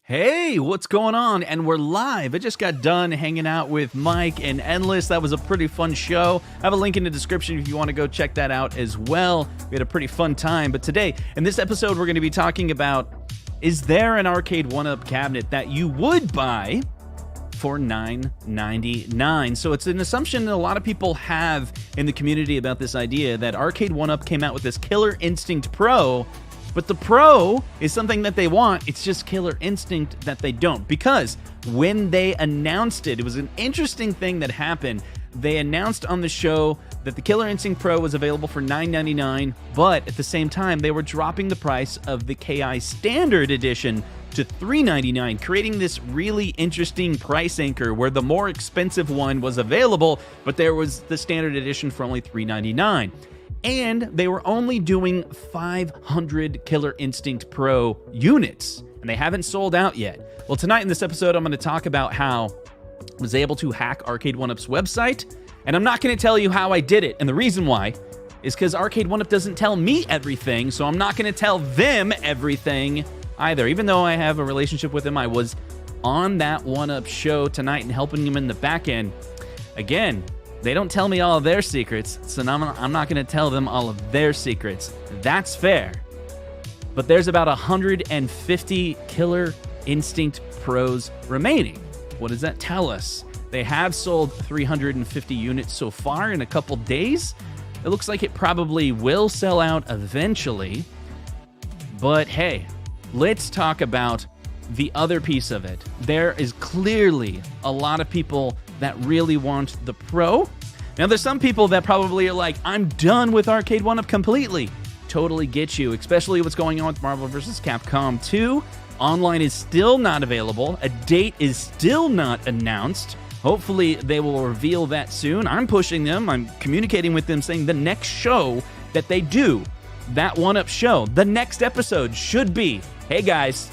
Hey, what's going on? And we're live. I just got done hanging out with Mike and Endless. That was a pretty fun show. I have a link in the description if you want to go check that out as well. We had a pretty fun time. But today, in this episode, we're going to be talking about, is there an Arcade1UP cabinet that you would buy for $9.99? So it's an assumption that a lot of people have in the community about this idea that Arcade1UP came out with this Killer Instinct Pro, but the Pro is something that they want. It's just Killer Instinct that they don't. Because when they announced it, it was an interesting thing that happened. They announced on the show that the Killer Instinct Pro was available for $9.99, but at the same time, they were dropping the price of the KI Standard Edition to $3.99, creating this really interesting price anchor where the more expensive one was available, but there was the Standard Edition for only $3.99. And they were only doing 500 Killer Instinct Pro units, and they haven't sold out yet. Well, tonight in this episode, I'm going to talk about how I was able to hack Arcade1UP's website, and I'm not going to tell you how I did it. And the reason why is because Arcade1UP doesn't tell me everything, so I'm not going to tell them everything either. Even though I have a relationship with them, I was on that 1UP show tonight and helping them in the back end. Again, they don't tell me all of their secrets, so I'm not going to tell them all of their secrets. That's fair. But there's about 150 Killer Instinct Pros remaining. What does that tell us? They have sold 350 units so far in a couple days. It looks like it probably will sell out eventually. But hey, let's talk about the other piece of it. There is clearly a lot of people that really want the Pro. Now, there's some people that probably are like, I'm done with Arcade1UP completely. Totally get you, especially what's going on with Marvel vs. Capcom 2. Online is still not available. A date is still not announced. Hopefully, they will reveal that soon. I'm pushing them. I'm communicating with them, saying the next show that they do, that 1UP show, the next episode should be, hey guys,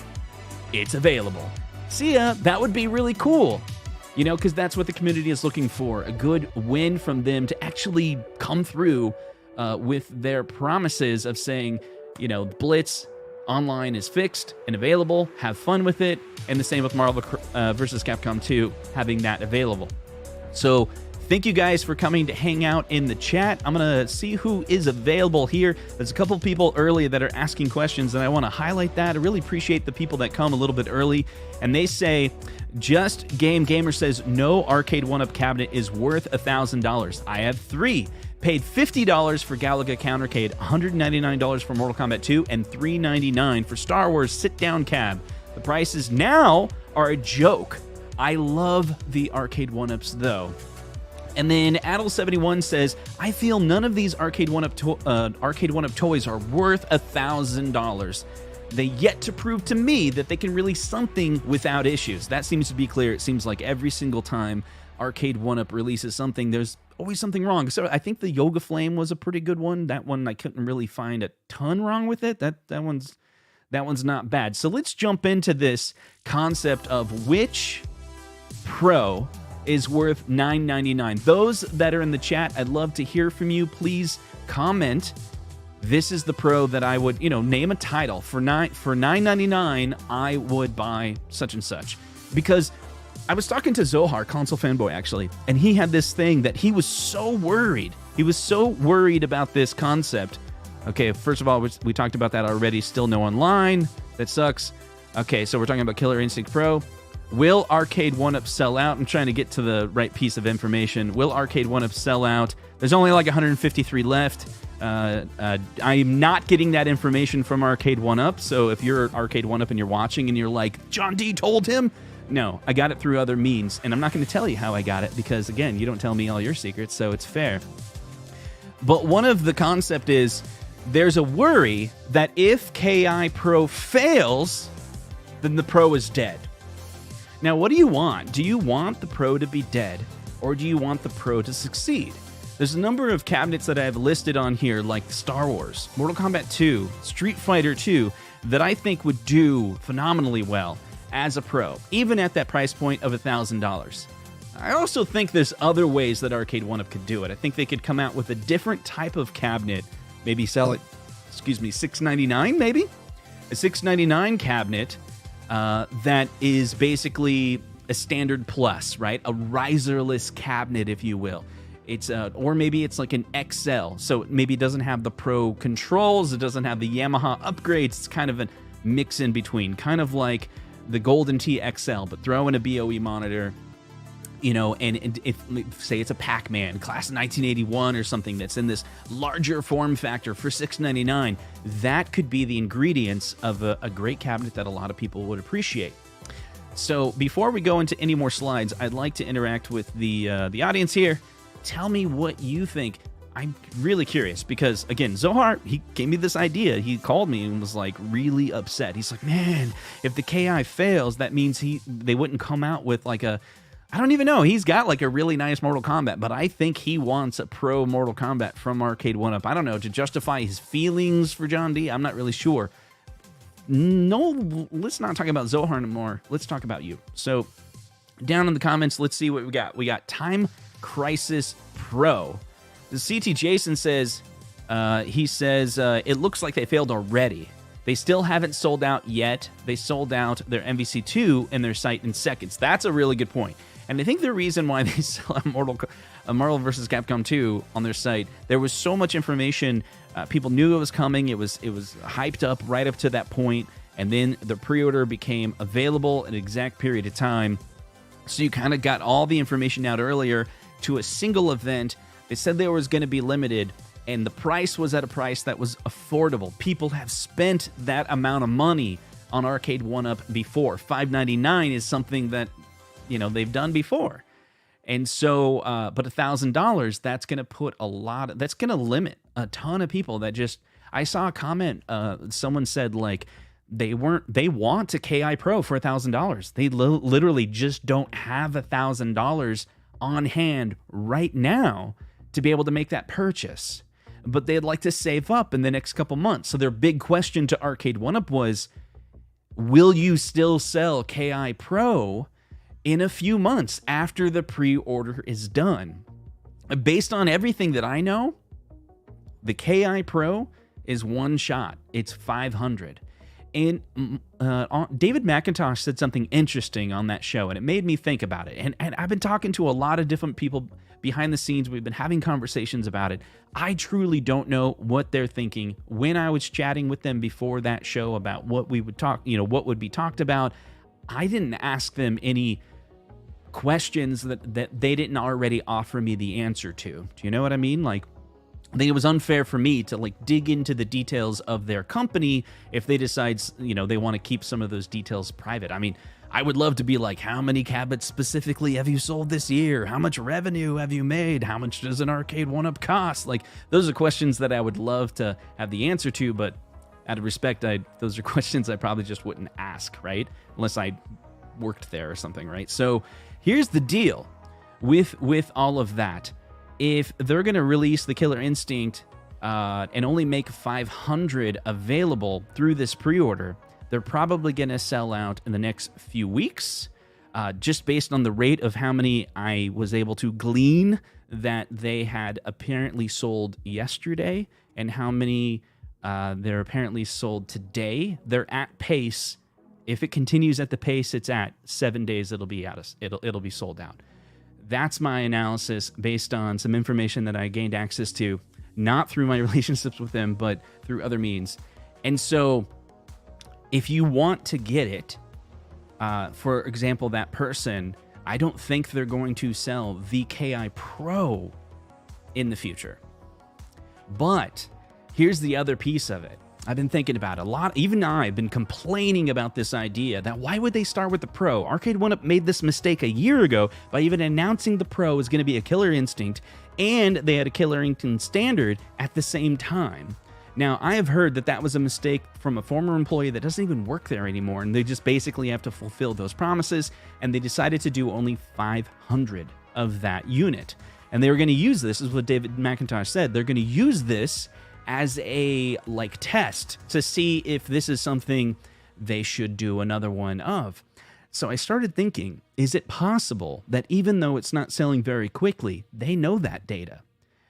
it's available. See ya. That would be really cool. You know, because that's what the community is looking for. A good win from them to actually come through with their promises of saying, you know, Blitz online is fixed and available. Have fun with it. And the same with Marvel vs. Capcom 2, having that available. So thank you guys for coming to hang out in the chat. I'm going to see who is available here. There's a couple people early that are asking questions, and I want to highlight that. I really appreciate the people that come a little bit early. And they say, Just Game Gamer says, no Arcade1UP cabinet is worth $1,000. I have 3. Paid $50 for Galaga Countercade, $199 for Mortal Kombat 2, and $399 for Star Wars Sit-Down Cab. The prices now are a joke. I love the Arcade1UPs, though. And then Adel71 says, I feel none of these Arcade1UP toys are worth $1,000. They yet to prove to me that they can release something without issues. That seems to be clear. It seems like every single time Arcade1UP releases something, there's always something wrong. So I think the Yoga Flame was a pretty good one. That one, I couldn't really find a ton wrong with it. That one's not bad. So let's jump into this concept of which Pro is worth $9.99. Those that are in the chat, I'd love to hear from you. Please comment. This is the Pro that I would, name a title. For $9.99, I would buy such and such. Because I was talking to Zohar, console fanboy, actually, and he had this thing that he was so worried. He was so worried about this concept. Okay, first of all, we talked about that already. Still no online. That sucks. Okay, so we're talking about Killer Instinct Pro. Will Arcade1UP sell out? I'm trying to get to the right piece of information. Will Arcade1UP sell out? There's only like 153 left. I'm not getting that information from Arcade1UP, so if you're Arcade1UP and you're watching and you're like, John D told him, no, I got it through other means, and I'm not going to tell you how I got it because, again, you don't tell me all your secrets, so it's fair. But one of the concept is there's a worry that if KI Pro fails, then the Pro is dead. Now, what do you want? Do you want the Pro to be dead, or do you want the Pro to succeed? There's a number of cabinets that I have listed on here, like Star Wars, Mortal Kombat 2, Street Fighter 2, that I think would do phenomenally well as a Pro, even at that price point of $1,000. I also think there's other ways that Arcade1UP could do it. I think they could come out with a different type of cabinet, maybe sell it, $699 maybe? A $699 cabinet that is basically a standard plus, right? A riserless cabinet, if you will. It's or maybe it's like an XL, so maybe it doesn't have the Pro controls, it doesn't have the Yamaha upgrades. It's kind of a mix in between, kind of like the Golden Tee XL, but throw in a BOE monitor, you know, and if say it's a Pac-Man class of 1981 or something that's in this larger form factor for $699, that could be the ingredients of a great cabinet that a lot of people would appreciate. So before we go into any more slides, I'd like to interact with the audience here. Tell me what you think. I'm really curious because, again, Zohar, he gave me this idea. He called me and was like really upset. He's like, man, if the KI fails, that means they wouldn't come out with like a, I don't even know. He's got like a really nice Mortal Kombat, but I think he wants a pro Mortal Kombat from Arcade1UP. I don't know, to justify his feelings for John D. I'm not really sure. No, let's not talk about Zohar anymore. Let's talk about you. So down in the comments, let's see what we got. We got Time Crisis Pro. The CT Jason says, it looks like they failed already. They still haven't sold out yet. They sold out their MVC2 in their site in seconds. That's a really good point. And I think the reason why they sell a Marvel vs. Capcom 2 on their site, there was so much information. People knew it was coming. It was hyped up right up to that point, and then the pre-order became available at an exact period of time. So you kind of got all the information out earlier to a single event. They said there was going to be limited, and the price was at a price that was affordable. People have spent that amount of money on Arcade1UP before. $5.99 is something that, you know, they've done before. And so, but $1,000, that's going to put that's going to limit a ton of people that just, I saw a comment, someone said like, they want a KI Pro for $1,000. They literally just don't have $1,000 on hand right now to be able to make that purchase. But they'd like to save up in the next couple months. So their big question to Arcade1UP was, will you still sell KI Pro in a few months after the pre-order is done? Based on everything that I know, the KI Pro is one shot. It's $500. And David McIntosh said something interesting on that show, and it made me think about it. And I've been talking to a lot of different people behind the scenes. We've been having conversations about it. I truly don't know what they're thinking. When I was chatting with them before that show about what we would talk, you know, what would be talked about, I didn't ask them any questions that they didn't already offer me the answer to. Do you know what I mean? Like, I think it was unfair for me to like dig into the details of their company if they decide, you know, they want to keep some of those details private. I mean, I would love to be like, how many cabinets specifically have you sold this year? How much revenue have you made? How much does an Arcade1UP cost? Like, those are questions that I would love to have the answer to, but out of respect, those are questions I probably just wouldn't ask, right? Unless I worked there or something, right? So here's the deal with all of that. If they're going to release the Killer Instinct and only make 500 available through this pre-order, they're probably going to sell out in the next few weeks, just based on the rate of how many I was able to glean that they had apparently sold yesterday and how many they're apparently sold today. They're at pace. If it continues at the pace it's at, 7 days it'll be it'll be sold out. That's my analysis based on some information that I gained access to, not through my relationships with them, but through other means. And so if you want to get it, for example, that person, I don't think they're going to sell the KI Pro in the future. But here's the other piece of it. I've been thinking about it a lot. Even I've been complaining about this idea that why would they start with the Pro? Arcade1UP made this mistake a year ago by even announcing the Pro was going to be a Killer Instinct, and they had a Killer Instinct Standard at the same time. Now, I have heard that that was a mistake from a former employee that doesn't even work there anymore, and they just basically have to fulfill those promises, and they decided to do only 500 of that unit. And they were going to use this, is what David McIntosh said, they're going to use this as a like test to see if this is something they should do another one of. So I started thinking, is it possible that even though it's not selling very quickly, they know that data?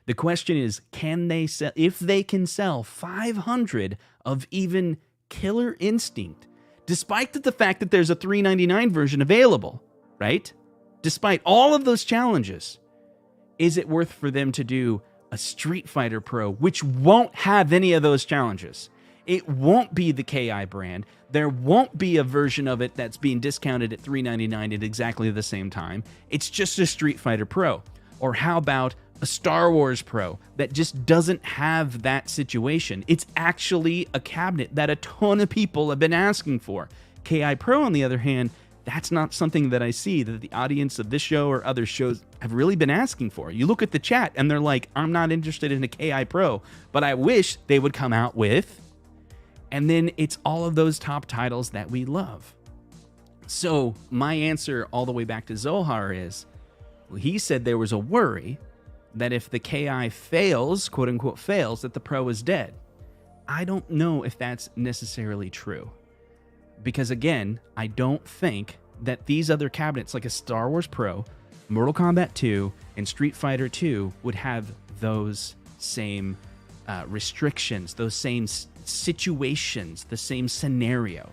The question is, can they sell, if they can sell 500 of even Killer Instinct? despite the fact that there's a $399 version available, right? Despite all of those challenges, is it worth for them to do a Street Fighter Pro, which won't have any of those challenges? It won't be the KI brand. There won't be a version of it that's being discounted at $399 at exactly the same time. It's just a Street Fighter Pro. Or how about a Star Wars Pro that just doesn't have that situation? It's actually a cabinet that a ton of people have been asking for. KI Pro, on the other hand, that's not something that I see that the audience of this show or other shows have really been asking for. You look at the chat and they're like, I'm not interested in a KI Pro, but I wish they would come out with. And then it's all of those top titles that we love. So my answer all the way back to Zohar is, well, he said there was a worry that if the KI fails, quote unquote fails, that the Pro is dead. I don't know if that's necessarily true. Because again, I don't think that these other cabinets like a Star Wars Pro, Mortal Kombat 2, and Street Fighter 2 would have those same restrictions, those same situations, the same scenario.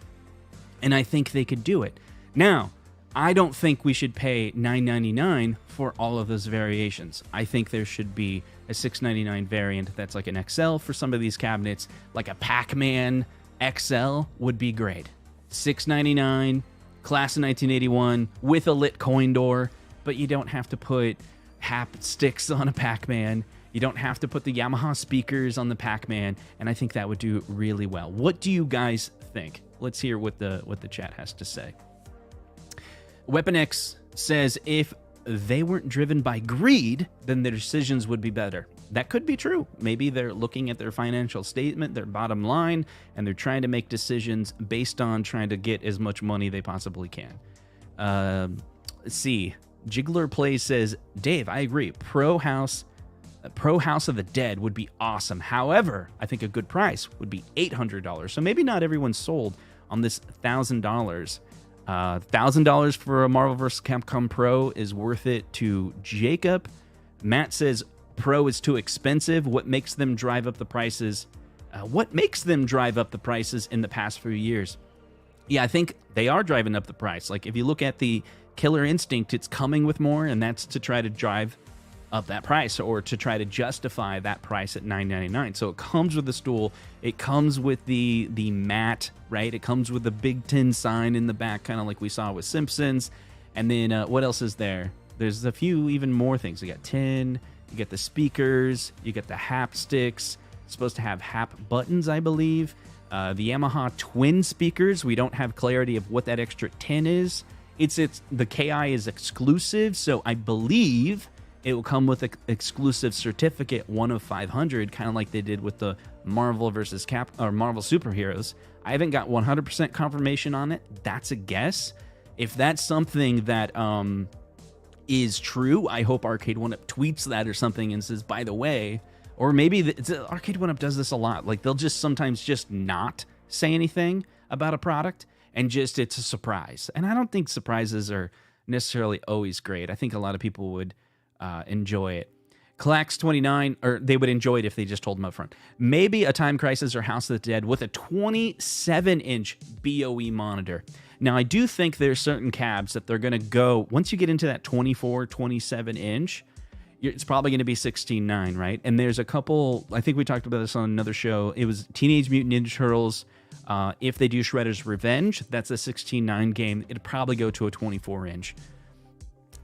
And I think they could do it. Now, I don't think we should pay $999 for all of those variations. I think there should be a $699 variant that's like an XL for some of these cabinets, like a Pac-Man XL would be great. $699, class of 1981, with a lit coin door, but you don't have to put hap sticks on a Pac-Man. You don't have to put the Yamaha speakers on the Pac-Man, and I think that would do really well. What do you guys think? Let's hear what the chat has to say. Weapon X says if they weren't driven by greed, then their decisions would be better. That could be true. Maybe they're looking at their financial statement, their bottom line, and they're trying to make decisions based on trying to get as much money they possibly can. Let's see. Jiggler Plays says, Dave, I agree. Pro House of the Dead would be awesome. However, I think a good price would be $800. So maybe not everyone's sold on this $1,000. $1,000 for a Marvel vs. Capcom Pro is worth it to Jacob. Matt says Pro is too expensive. What makes them drive up the prices? In the past few years? Yeah, I think they are driving up the price. Like if you look at the Killer Instinct, it's coming with more, and that's to try to drive up that price or to try to justify that price at $999. So it comes with the stool, it comes with the mat, right? It comes with the Big Tin sign in the back, kind of like we saw with Simpsons. And then what else is there? There's a few even more things. You got tin, you get the speakers, you get the hap sticks. It's supposed to have hap buttons, I believe. The Yamaha twin speakers, we don't have clarity of what that extra tin is. It's the KI is exclusive, so I believe it will come with an exclusive certificate, 1 of 500, kind of like they did with the Marvel vs. Marvel Superheroes. I haven't got 100% confirmation on it. That's a guess. If that's something that is true, I hope Arcade1UP tweets that or something and says, by the way, or maybe Arcade1UP does this a lot. Like they'll just sometimes just not say anything about a product and just it's a surprise. And I don't think surprises are necessarily always great. I think a lot of people would enjoy it. Clax29, or they would enjoy it if they just told them up front. Maybe a Time Crisis or House of the Dead with a 27-inch BOE monitor. Now, I do think there's certain cabs that they're going to go, once you get into that 24, 27-inch, it's probably going to be 16.9, right? And there's a couple, I think we talked about this on another show. It was Teenage Mutant Ninja Turtles. If they do Shredder's Revenge, that's a 16.9 game. It'd probably go to a 24-inch.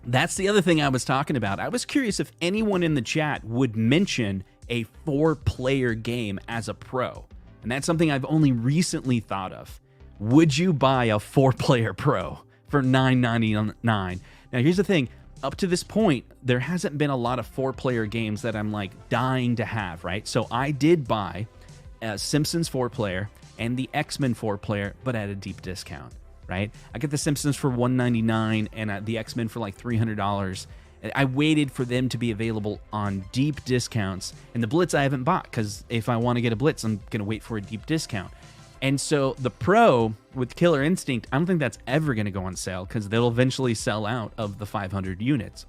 That's the other thing I was talking about. I was curious if anyone in the chat would mention a 4-player game as a pro. And that's something I've only recently thought of. Would you buy a 4-player pro for $9.99? Now, here's the thing. Up to this point, there hasn't been a lot of 4-player games that I'm like dying to have, right? So I did buy a Simpsons 4-player and the X-Men 4-player, but at a deep discount. Right? I get the Simpsons for $199 and the X-Men for like $300. I waited for them to be available on deep discounts. And the Blitz I haven't bought because if I want to get a Blitz, I'm going to wait for a deep discount. And so the Pro with Killer Instinct, I don't think that's ever going to go on sale because they'll eventually sell out of the 500 units.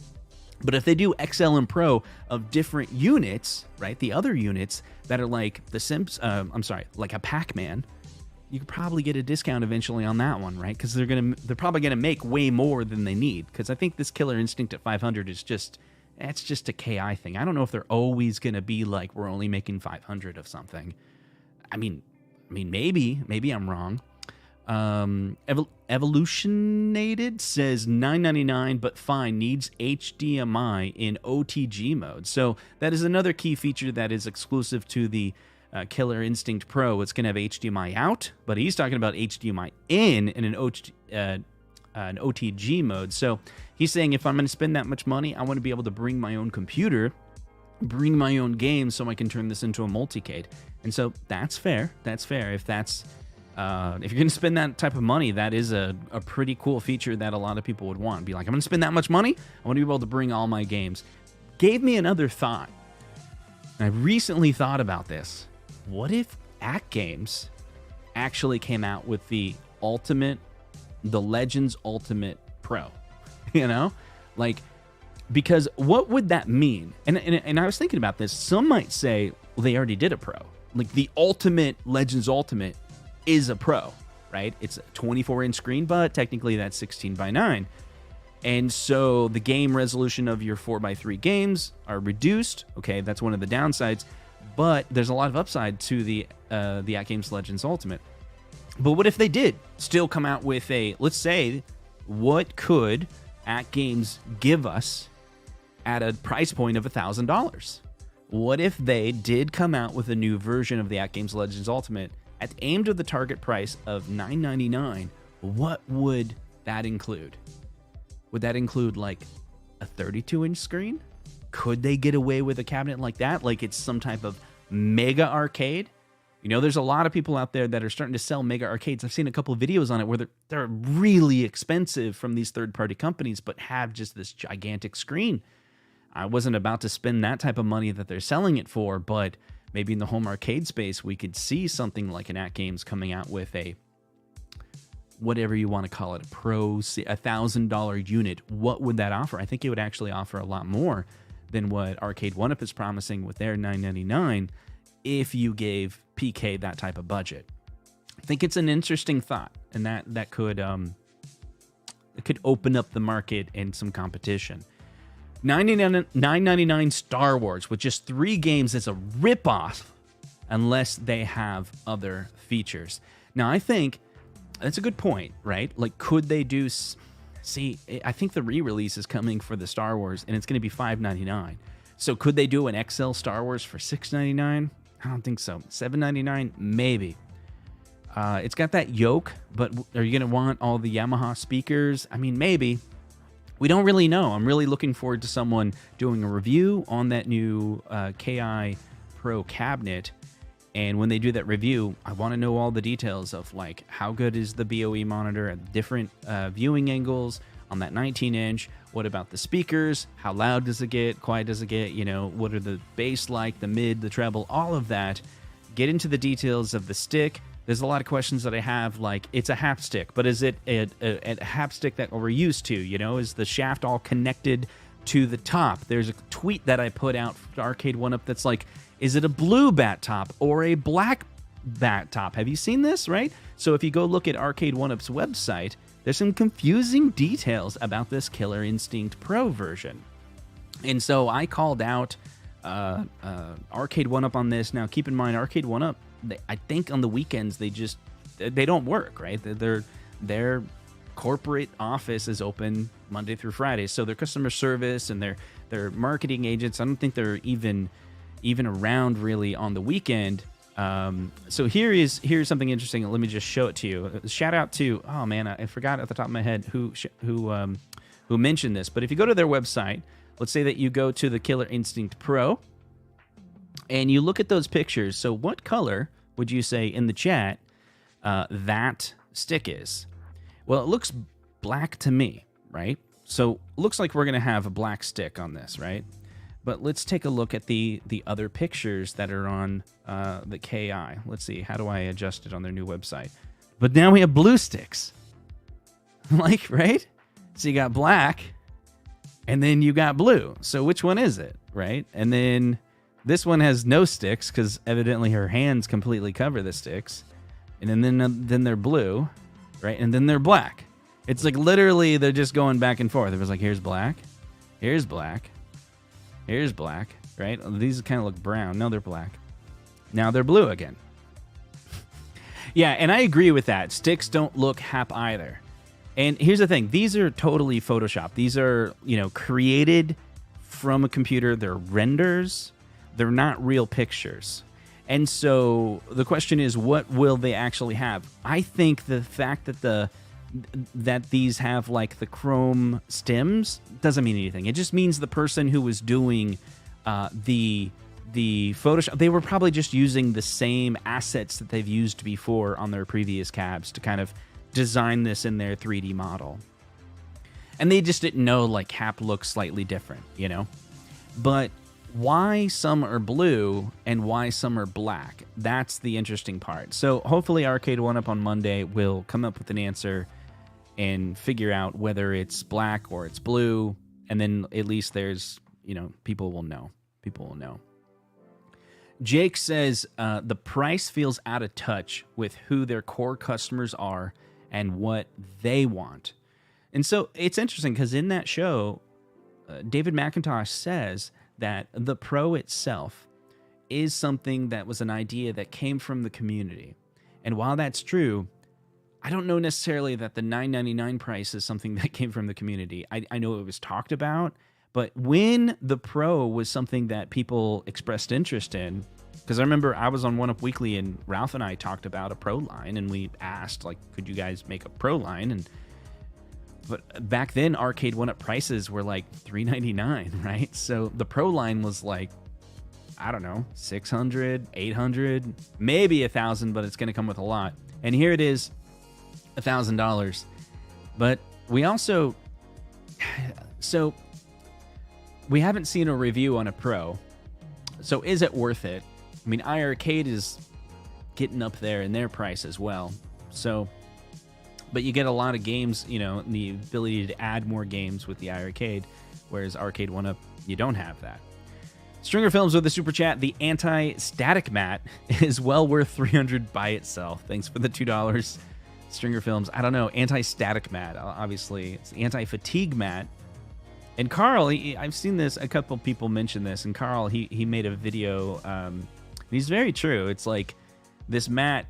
But if they do XL and Pro of different units, right? The other units that are like the like a Pac-Man, you could probably get a discount eventually on that one, right? Because they're probably gonna make way more than they need. Because I think this Killer Instinct at 500 is just a KI thing. I don't know if they're always gonna be like, we're only making 500 of something. I mean, maybe I'm wrong. Evolutionated says $9.99, but fine, needs HDMI in OTG mode. So that is another key feature that is exclusive to the Killer Instinct Pro. It's going to have HDMI out, but he's talking about HDMI in an OTG mode. So he's saying if I'm going to spend that much money, I want to be able to bring my own computer, bring my own games, so I can turn this into a multicade. And so that's fair. That's fair. If you're going to spend that type of money, that is a pretty cool feature that a lot of people would want. Be like, I'm going to spend that much money, I want to be able to bring all my games. Gave me another thought. I recently thought about this. What if AtGames actually came out with the Legends Ultimate Pro? You know? Like, because what would that mean? And I was thinking about this. Some might say, well, they already did a Pro. Like, the Ultimate Legends Ultimate is a Pro, right? It's a 24-inch screen, but technically that's 16:9. And so the game resolution of your 4:3 games are reduced. Okay, that's one of the downsides. But there's a lot of upside to the AtGames Legends Ultimate. But what if they did still come out with let's say, what could AtGames give us at a price point of $1,000? What if they did come out with a new version of the AtGames Legends Ultimate aimed at the target price of $9.99? What would that include? Would that include like a 32-inch screen? Could they get away with a cabinet like that? Like it's some type of mega arcade? You know, there's a lot of people out there that are starting to sell mega arcades. I've seen a couple of videos on it where they're really expensive from these third-party companies, but have just this gigantic screen. I wasn't about to spend that type of money that they're selling it for, but maybe in the home arcade space, we could see something like an AtGames coming out with a, whatever you want to call it, a Pro, $1,000 unit. What would that offer? I think it would actually offer a lot more than what Arcade1UP is promising with their $9.99 if you gave PK that type of budget. I think it's an interesting thought, and that could it could open up the market and some competition. $9.99 Star Wars with just 3 games is a ripoff unless they have other features. Now, I think that's a good point, right? Like, could they do... See, I think the re-release is coming for the Star Wars, and it's going to be $5.99. So could they do an XL Star Wars for $6.99? I don't think so. $7.99? Maybe. It's got that yoke, but are you going to want all the Yamaha speakers? I mean, maybe. We don't really know. I'm really looking forward to someone doing a review on that new KI Pro cabinet. And when they do that review, I want to know all the details of like how good is the BOE monitor at different viewing angles on that 19-inch. What about the speakers? How loud does it get? Quiet does it get? You know, what are the bass like, the mid, the treble, all of that. Get into the details of the stick. There's a lot of questions that I have, like, it's a hapstick, but is it a hapstick that we're used to? You know, is the shaft all connected to the top? There's a tweet that I put out for Arcade1UP that's like, is it a blue bat top or a black bat top? Have you seen this, right? So if you go look at Arcade1UP's website, there's some confusing details about this Killer Instinct Pro version. And so I called out Arcade1UP on this. Now, keep in mind, Arcade1UP, I think on the weekends, they don't work, right? Their corporate office is open Monday through Friday. So their customer service and their marketing agents, I don't think they're even around really on the weekend. So here's something interesting. Let me just show it to you. Shout out to, oh man, I forgot at the top of my head who mentioned this. But if you go to their website, let's say that you go to the Killer Instinct Pro and you look at those pictures. So what color would you say in the chat that stick is? Well, it looks black to me, right? So it looks like we're going to have a black stick on this, right? But let's take a look at the other pictures that are on the KI. Let's see, how do I adjust it on their new website? But now we have blue sticks. Like, right? So you got black, and then you got blue. So which one is it, right? And then this one has no sticks, because evidently her hands completely cover the sticks. and then they're blue, right? And then they're black. It's like literally they're just going back and forth. It was like, here's black, here's black, here's black, right? These kind of look brown. No, they're black. Now they're blue again. Yeah, and I agree with that. Sticks don't look hap either. And here's the thing. These are totally Photoshop. These are, created from a computer. They're renders. They're not real pictures. And so the question is, what will they actually have? I think the fact that that these have like the chrome stems doesn't mean anything. It just means the person who was doing the Photoshop, they were probably just using the same assets that they've used before on their previous cabs to kind of design this in their 3D model. And they just didn't know like hap looks slightly different, But why some are blue and why some are black, that's the interesting part. So hopefully Arcade1UP on Monday will come up with an answer and figure out whether it's black or it's blue, and then at least there's, people will know. People will know. Jake says the price feels out of touch with who their core customers are and what they want. And so it's interesting because in that show, David McIntosh says that the Pro itself is something that was an idea that came from the community. And while that's true, I don't know necessarily that the $9.99 price is something that came from the community. I know it was talked about, but when the Pro was something that people expressed interest in, because I remember I was on 1UP Weekly and Ralph and I talked about a Pro line, and we asked, like, could you guys make a Pro line? But back then, Arcade1UP prices were like $3.99, right? So the Pro line was like, I don't know, $600, $800, maybe $1,000, but it's going to come with a lot. And here it is, $1,000. But we also, so we haven't seen a review on a Pro. So is it worth it? I mean, iArcade is getting up there in their price as well. So, but you get a lot of games, the ability to add more games with the iArcade, whereas Arcade1UP, you don't have that. Stringer Films with the super chat. The anti-static mat is well worth $300 by itself. Thanks for the $2. Stringer Films. I don't know. Anti-static mat. Obviously, it's the anti-fatigue mat. And Carl, I've seen this. A couple people mention this. And Carl, he made a video. He's very true. It's like this mat,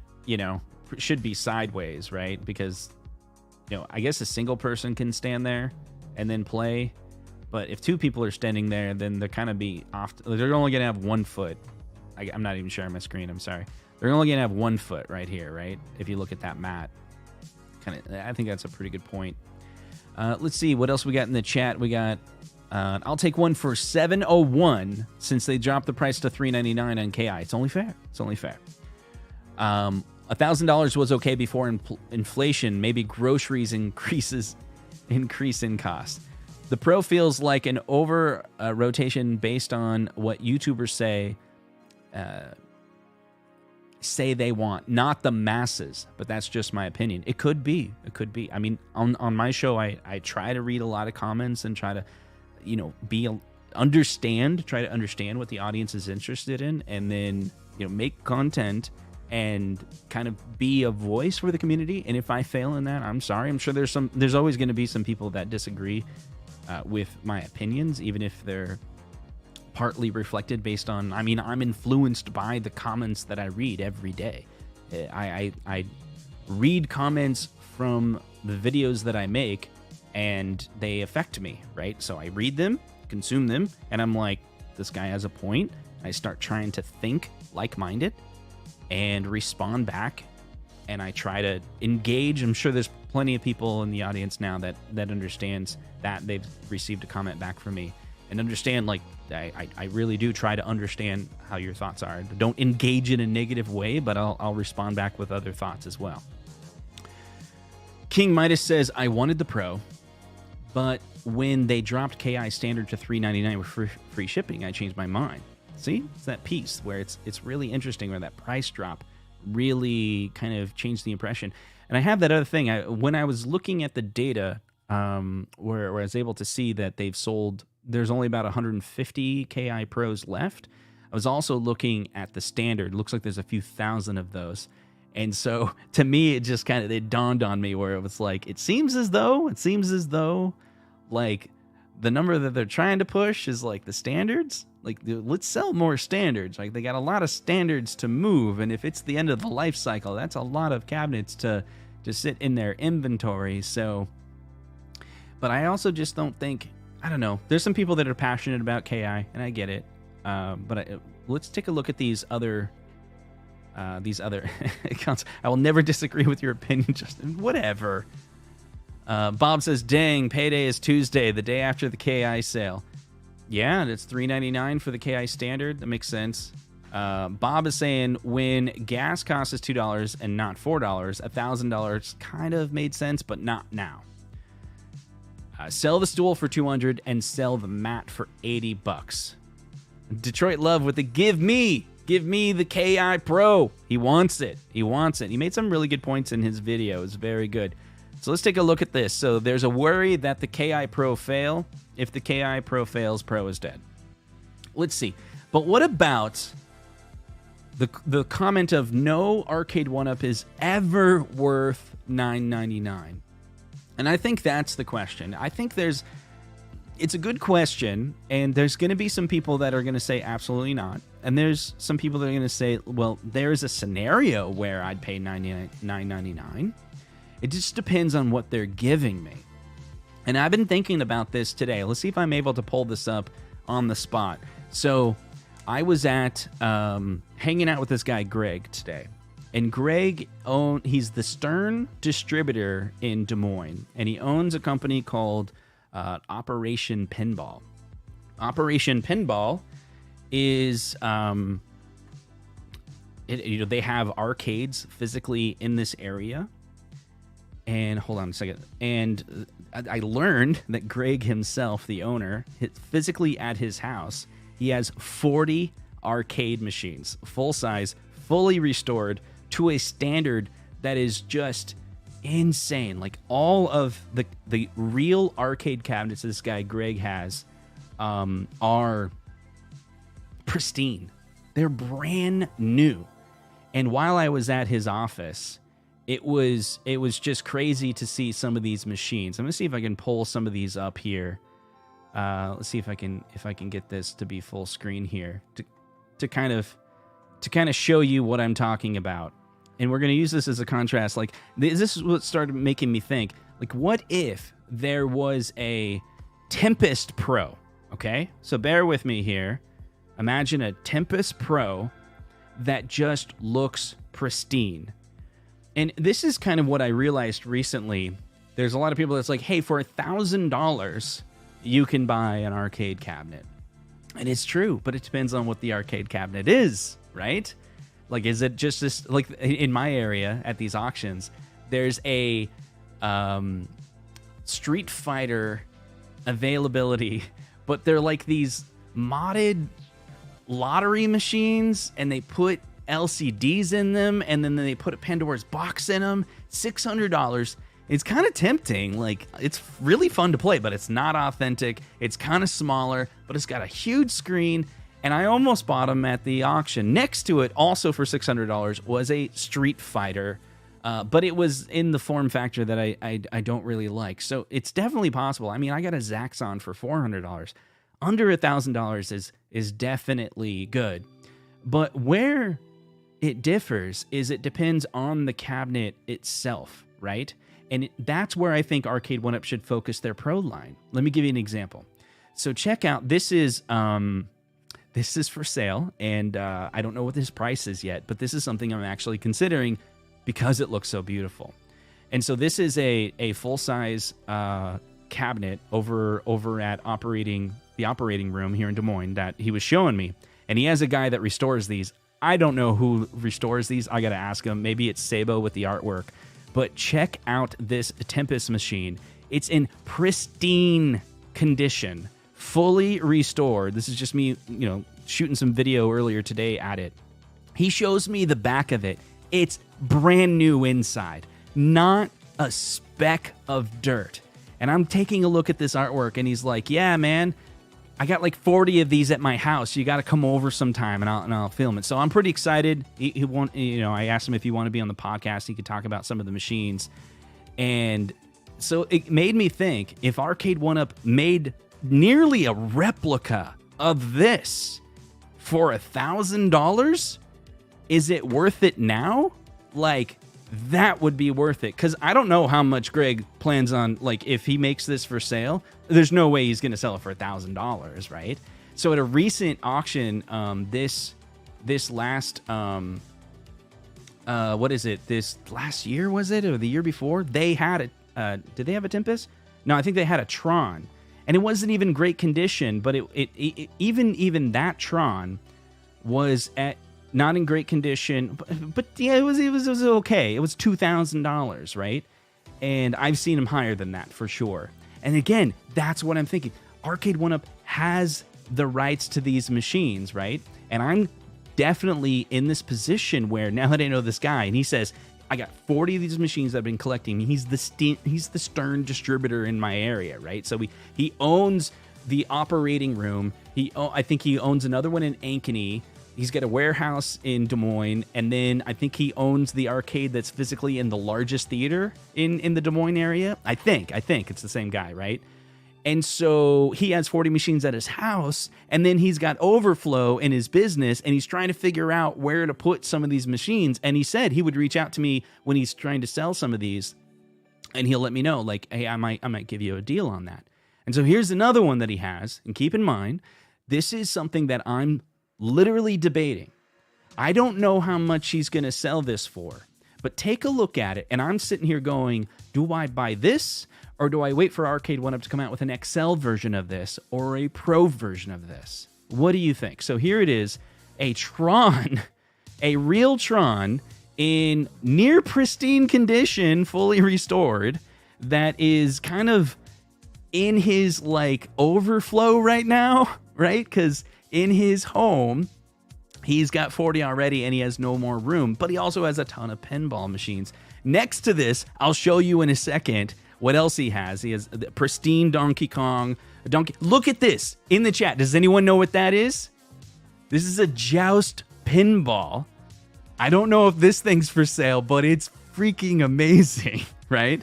should be sideways, right? Because, I guess a single person can stand there and then play. But if two people are standing there, then they're kind of be off. They're only going to have 1 foot. I'm not even sharing my screen. I'm sorry. They're only going to have 1 foot right here, right? If you look at that mat. I think that's a pretty good point. Let's see what else we got in the chat. We got, I'll take one for 701 since they dropped the price to $3.99 on KI. It's only fair. It's only fair. $1,000 was okay before inflation. Maybe groceries increase in cost. The Pro feels like an over rotation based on what YouTubers say they want, not the masses. But that's just my opinion. It could be. It could be. I mean, on my show, I try to read a lot of comments and try to, try to understand what the audience is interested in, and then make content and kind of be a voice for the community. And if I fail in that, I'm sorry. I'm sure there's always going to be some people that disagree with my opinions, even if they're partly reflected based on, I'm influenced by the comments that I read every day. I read comments from the videos that I make, and they affect me, right? So I read them, consume them, and I'm like, this guy has a point. I start trying to think like-minded and respond back, and I try to engage. I'm sure there's plenty of people in the audience now that understands that they've received a comment back from me and understand, like, I really do try to understand how your thoughts are. Don't engage in a negative way, but I'll respond back with other thoughts as well. King Midas says, I wanted the Pro, but when they dropped KI standard to $3.99 with free shipping, I changed my mind. See, it's that piece where it's really interesting, where that price drop really kind of changed the impression. And I have that other thing. When I was looking at the data, where I was able to see that they've sold, there's only about 150 KI Pros left. I was also looking at the standard. Looks like there's a few thousand of those. And so to me, it dawned on me where it was like, it seems as though like the number that they're trying to push is like the standards. Like, let's sell more standards. Like, they got a lot of standards to move. And if it's the end of the life cycle, that's a lot of cabinets to sit in their inventory. So, but I also just don't think, I don't know. There's some people that are passionate about KI, and I get it. Let's take a look at these other accounts. I will never disagree with your opinion, Justin. Whatever. Bob says, dang, payday is Tuesday, the day after the KI sale. Yeah, it's $3.99 for the KI standard. That makes sense. Bob is saying when gas cost is $2 and not $4, $1,000 kind of made sense, but not now. Sell the stool for $200 and sell the mat for $80. Detroit Love with the give me the KI Pro. He wants it. He made some really good points in his video. It's very good. So let's take a look at this. So there's a worry that the KI Pro fail. If the KI Pro fails, Pro is dead. Let's see. But what about the comment of no Arcade1UP is ever worth $9.99? And I think that's the question. I think it's a good question, and there's going to be some people that are going to say absolutely not. And there's some people that are going to say, well, there's a scenario where I'd pay $9.99. It just depends on what they're giving me. And I've been thinking about this today. Let's see if I'm able to pull this up on the spot. So I was hanging out with this guy, Greg, today. And Greg, he's the Stern distributor in Des Moines. And he owns a company called Operation Pinball. Operation Pinball is, they have arcades physically in this area. And hold on a second. And I learned that Greg himself, the owner, physically at his house, he has 40 arcade machines, full size, fully restored to a standard that is just insane. Like, all of the real arcade cabinets this guy Greg has are pristine. They're brand new. And while I was at his office, it was just crazy to see some of these machines. I'm gonna see if I can pull some of these up here. Let's see if I can get this to be full screen here to kind of show you what I'm talking about. And we're gonna use this as a contrast. Like, this is what started making me think. Like, what if there was a Tempest Pro? Okay, so bear with me here. Imagine a Tempest Pro that just looks pristine. And this is kind of what I realized recently. There's a lot of people that's like, hey, for $1,000, you can buy an arcade cabinet. And it's true, but it depends on what the arcade cabinet is, right? Like, is it just this, like in my area at these auctions, there's a Street Fighter availability, but they're like these modded lottery machines, and they put LCDs in them, and then they put a Pandora's box in them. $600. It's kind of tempting. Like, it's really fun to play, but it's not authentic. It's kind of smaller, but it's got a huge screen, and I almost bought them at the auction. Next to it, also for $600, was a Street Fighter, but it was in the form factor that I don't really like. So it's definitely possible. I mean, I got a Zaxxon for $400. Under $1,000 is definitely good. But where it differs is it depends on the cabinet itself, right? And that's where I think Arcade1UP should focus their Pro line. Let me give you an example. So check out, this is for sale, and I don't know what this price is yet, but this is something I'm actually considering because it looks so beautiful. And so this is a full-size cabinet over at the operating room here in Des Moines that he was showing me. And he has a guy that restores these. I don't know who restores these. I got to ask him. Maybe it's Sabo with the artwork. But check out this Tempest machine. It's in pristine condition, fully restored. This is just me, shooting some video earlier today at it. He shows me the back of it. It's brand new inside, not a speck of dirt. And I'm taking a look at this artwork, and he's like, yeah, man, I got like 40 of these at my house. You got to come over sometime and I'll film it. So I'm pretty excited. He won't, I asked him if he wanted to be on the podcast. He could talk about some of the machines. And so it made me think, if Arcade1UP made nearly a replica of this for $1,000, is it worth it now? Like, that would be worth it. Because I don't know how much Greg plans on, like, if he makes this for sale, there's no way he's going to sell it for $1,000, right? So at a recent auction, this last, what is it? This last year, was it? Or the year before? They had a, did they have a Tempest? No, I think they had a Tron. And it wasn't even great condition, but it even that Tron was not in great condition, but yeah, it was okay. It was $2,000, right? And I've seen them higher than that for sure. And again, that's what I'm thinking. Arcade1UP has the rights to these machines, right? And I'm definitely in this position where now that I know this guy, and he says, I got 40 of these machines that I've been collecting. He's the Stern distributor in my area, right? So he owns the operating room. I think he owns another one in Ankeny. He's got a warehouse in Des Moines, and then I think he owns the arcade that's physically in the largest theater in the Des Moines area. I think it's the same guy, right? And so he has 40 machines at his house, and then he's got overflow in his business, and he's trying to figure out where to put some of these machines. And he said he would reach out to me when he's trying to sell some of these, and he'll let me know, like, hey, I might give you a deal on that. And so here's another one that he has, and keep in mind, this is something that I'm literally debating. I don't know how much he's going to sell this for, but take a look at it. And I'm sitting here going, do I buy this, or do I wait for Arcade1UP to come out with an XL version of this or a Pro version of this? What do you think? So here it is, a Tron, a real Tron in near pristine condition, fully restored, that is kind of in his like overflow right now, right? Because in his home, he's got 40 already and he has no more room, but he also has a ton of pinball machines. Next to this, I'll show you in a second what else he has. He has the pristine Donkey Kong. Look at this in the chat. Does anyone know what that is? This is a Joust pinball. I don't know if this thing's for sale, but it's freaking amazing, right?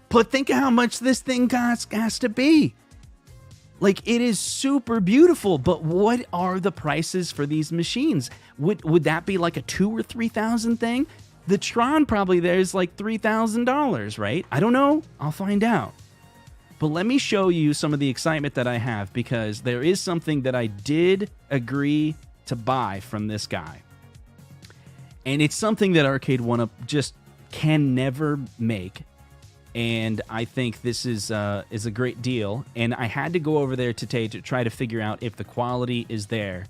But think of how much this thing has to be. Like, it is super beautiful, but what are the prices for these machines? Would that be like a $2,000 or $3,000 thing? The Tron probably there's like $3,000, right? I don't know. I'll find out. But let me show you some of the excitement that I have, because there is something that I did agree to buy from this guy. And it's something that Arcade1UP just can never make. And I think this is a great deal. And I had to go over there today to try to figure out if the quality is there.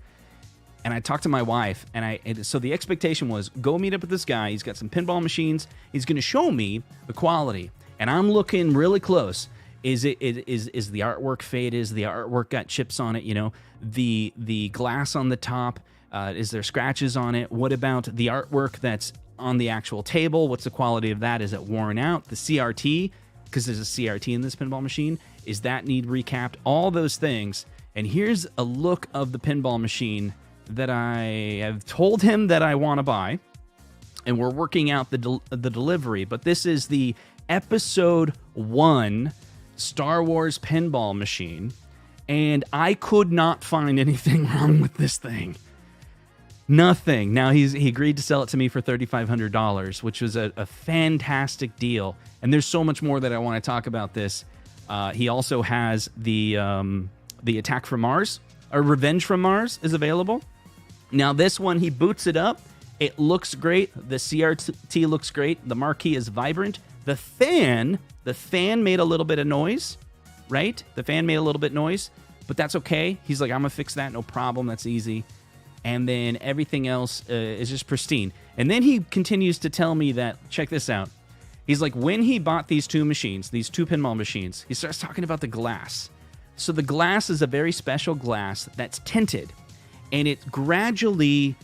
And I talked to my wife, and so the expectation was, go meet up with this guy. He's got some pinball machines. He's going to show me the quality. And I'm looking really close. Is the artwork faded? Is the artwork got chips on it? You know, the glass on the top. Is there scratches on it? What about the artwork that's on the actual table? What's the quality of that? Is it worn out? The CRT, because there's a CRT in this pinball machine, is that need recapped? All those things. And here's a look of the pinball machine that I have told him that I want to buy, and we're working out the delivery. But this is the Episode 1 Star Wars pinball machine, and I could not find anything wrong with this thing. Nothing. Now, he agreed to sell it to me for $3,500, which was a fantastic deal. And there's so much more that I want to talk about this. He also has the Attack from Mars, or Revenge from Mars is available. Now, this one, he boots it up. It looks great. The CRT looks great. The marquee is vibrant. The fan made a little bit of noise, right? The fan made a little bit of noise, but that's okay. He's like, I'm going to fix that. No problem. That's easy. And then everything else is just pristine. And then he continues to tell me that, check this out. He's like, when he bought these two machines, these two pinball machines, he starts talking about the glass. So the glass is a very special glass that's tinted. And it gradually,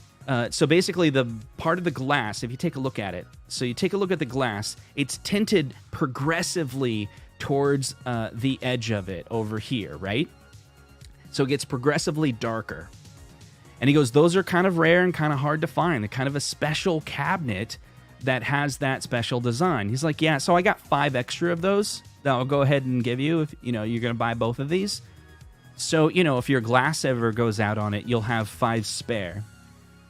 so basically the part of the glass, if you take a look at it, so you take a look at the glass, it's tinted progressively towards the edge of it over here, right? So it gets progressively darker. And he goes, those are kind of rare and kind of hard to find. They're kind of a special cabinet that has that special design. He's like, yeah, so I got 5 extra of those that I'll go ahead and give you if, you know, you're going to buy both of these. So, you know, if your glass ever goes out on it, you'll have 5 spare.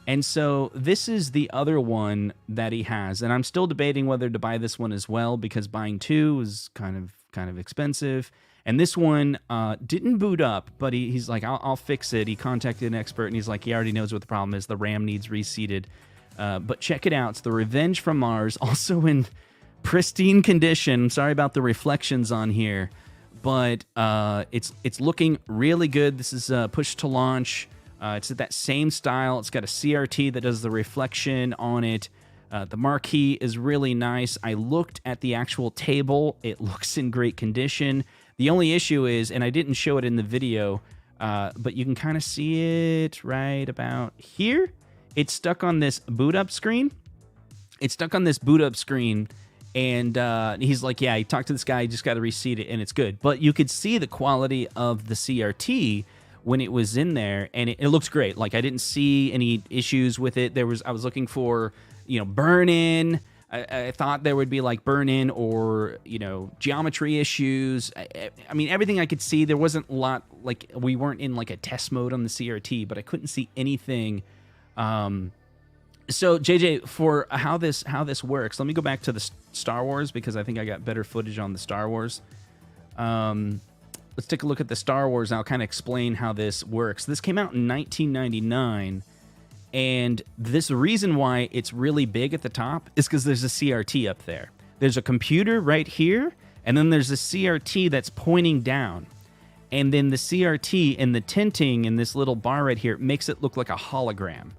And so this is the other one that he has. And I'm still debating whether to buy this one as well, because buying 2 is kind of expensive. And this one didn't boot up, but he's like, I'll fix it. He contacted an expert, and he's like, he already knows what the problem is. The RAM needs reseated. But check it out. It's the Revenge from Mars, also in pristine condition. Sorry about the reflections on here, but it's looking really good. This is push to launch. It's at that same style. It's got a CRT that does the reflection on it. The marquee is really nice. I looked at the actual table. It looks in great condition. The only issue is, and I didn't show it in the video, but you can kind of see it right about here. It's stuck on this boot up screen. And he's like, yeah, he talked to this guy, he just got to reseat it, and it's good. But you could see the quality of the CRT when it was in there, and it looks great. Like, I didn't see any issues with it. I was looking for, you know, burn-in. I thought there would be like burn-in or, you know, geometry issues. I mean, everything I could see, there wasn't a lot, like, we weren't in like a test mode on the CRT, but I couldn't see anything. So JJ, for how this works, let me go back to the Star Wars, because I think I got better footage on the Star Wars. Let's take a look at the Star Wars, and I'll kind of explain how this works. This came out in 1999. And this reason why it's really big at the top is because there's a CRT up there. There's a computer right here, and then there's a CRT that's pointing down. And then the CRT and the tinting in this little bar right here makes it look like a hologram.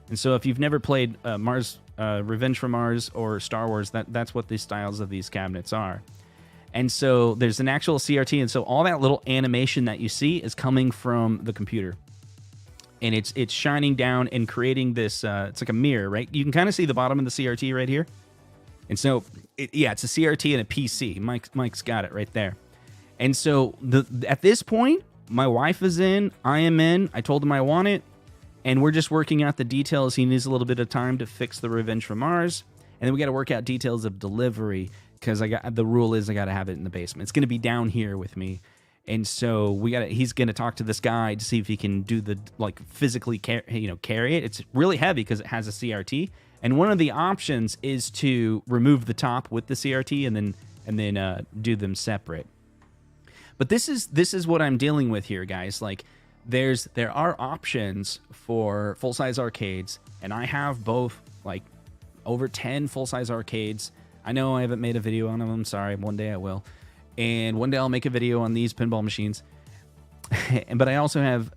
And so if you've never played Revenge from Mars or Star Wars, that's what the styles of these cabinets are. And so there's an actual CRT, and so all that little animation that you see is coming from the computer. And it's shining down and creating this, it's like a mirror, right? You can kind of see the bottom of the CRT right here. And so, it's a CRT and a PC. Mike's got it right there. And so, at this point, my wife is in, I am in, I told him I want it, and we're just working out the details. He needs a little bit of time to fix the Revenge from Mars, and then we got to work out details of delivery, because the rule is I got to have it in the basement. It's going to be down here with me. And so he's going to talk to this guy to see if he can do the, like, physically carry it. It's really heavy because it has a CRT. And one of the options is to remove the top with the CRT and then do them separate. But this is what I'm dealing with here, guys. Like, there are options for full-size arcades, and I have both, like, over 10 full-size arcades. I know I haven't made a video on them. Sorry, one day I will. And one day I'll make a video on these pinball machines. But I also have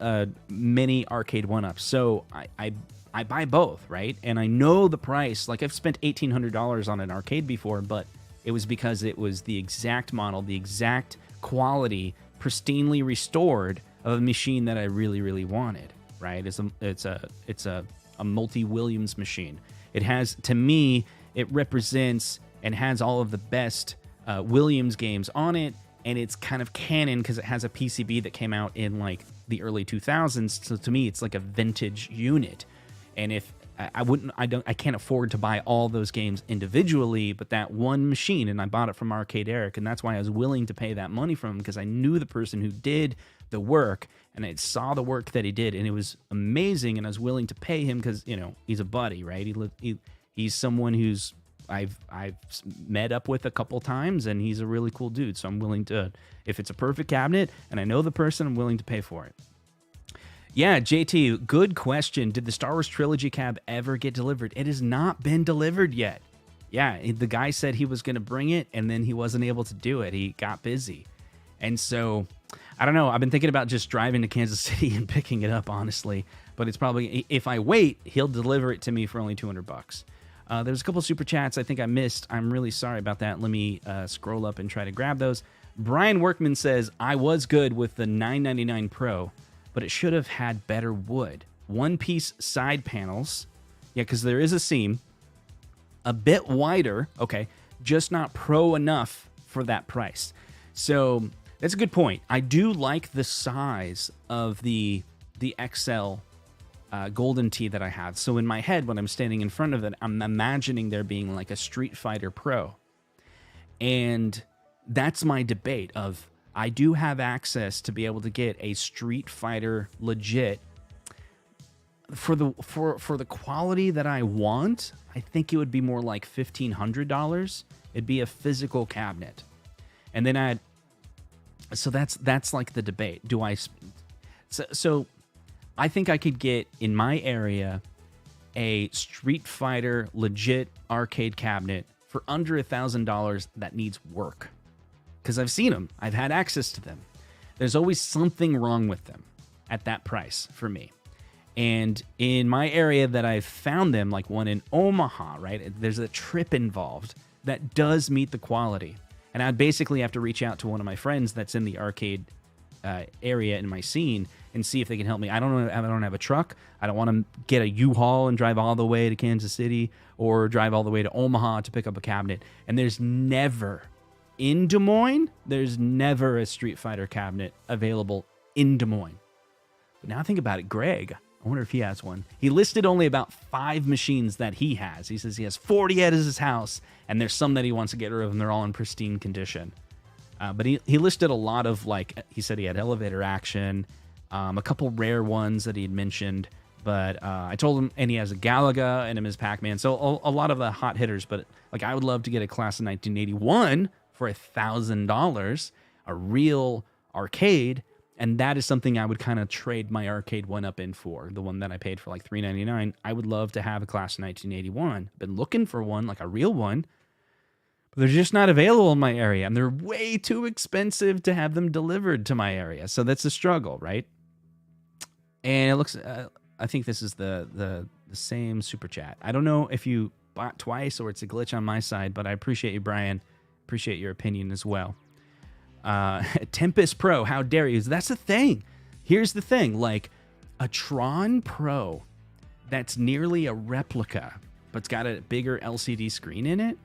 many Arcade1UPs. So I buy both, right? And I know the price. Like, I've spent $1,800 on an arcade before, but it was because it was the exact model, the exact quality, pristinely restored of a machine that I really, really wanted, right? It's a multi-Williams machine. It has, to me, it represents and has all of the best Williams games on it, and it's kind of canon because it has a PCB that came out in like the early 2000s. So to me, it's like a vintage unit. And if I can't afford to buy all those games individually, but that one machine, and I bought it from Arcade Eric, and that's why I was willing to pay that money from him, because I knew the person who did the work, and I saw the work that he did, and it was amazing, and I was willing to pay him because, you know, he's a buddy, right? He's someone who's I've met up with a couple times, and he's a really cool dude. So I'm willing to, if it's a perfect cabinet and I know the person, I'm willing to pay for it. Yeah, JT, good question. Did the Star Wars Trilogy cab ever get delivered? It has not been delivered yet. Yeah, the guy said he was going to bring it, and then he wasn't able to do it. He got busy. And so, I don't know. I've been thinking about just driving to Kansas City and picking it up, honestly. But it's probably, if I wait, he'll deliver it to me for only $200. There's a couple super chats I think I missed. I'm really sorry about that. Let me scroll up and try to grab those. Brian Workman says, I was good with the 999 Pro, but it should have had better wood. One-piece side panels. Yeah, because there is a seam. A bit wider. Okay, just not pro enough for that price. So That's a good point. I do like the size of the XL Golden Tee that I have. So in my head, when I'm standing in front of it, I'm imagining there being like a Street Fighter Pro. And that's my debate of, I do have access to be able to get a Street Fighter legit for the quality that I want. I think it would be more like $1,500. It'd be a physical cabinet. And then so that's like the debate. So I think I could get in my area a Street Fighter legit arcade cabinet for under $1,000 that needs work. Because I've seen them. I've had access to them. There's always something wrong with them at that price for me. And in my area that I've found them, like one in Omaha, right? There's a trip involved that does meet the quality. And I'd basically have to reach out to one of my friends that's in the arcade area in my scene and see if they can help me. I don't have a truck. I don't want to get a U-Haul and drive all the way to Kansas City or drive all the way to Omaha to pick up a cabinet. And there's never, in Des Moines, there's never a Street Fighter cabinet available in Des Moines. But now think about it, Greg, I wonder if he has one. He listed only about 5 machines that he has. He says he has 40 at his house, and there's some that he wants to get rid of, and they're all in pristine condition. But he listed a lot of, like, he said he had elevator action, a couple rare ones that he had mentioned. But I told him, and he has a Galaga and his Pac-Man. So a lot of the hot hitters. But, like, I would love to get a class of 1981 for $1,000, a real arcade. And that is something I would kind of trade my Arcade1UP in for, the one that I paid for like $399. I would love to have a class of 1981. Been looking for one, like a real one, but they're just not available in my area, and they're way too expensive to have them delivered to my area. So that's a struggle, right? And it looks, I think this is the same super chat. I don't know if you bought twice or it's a glitch on my side, but I appreciate you, Brian. Appreciate your opinion as well. Tempest Pro, how dare you? That's the thing. Here's the thing, like a Tron Pro that's nearly a replica, but it's got a bigger LCD screen in it,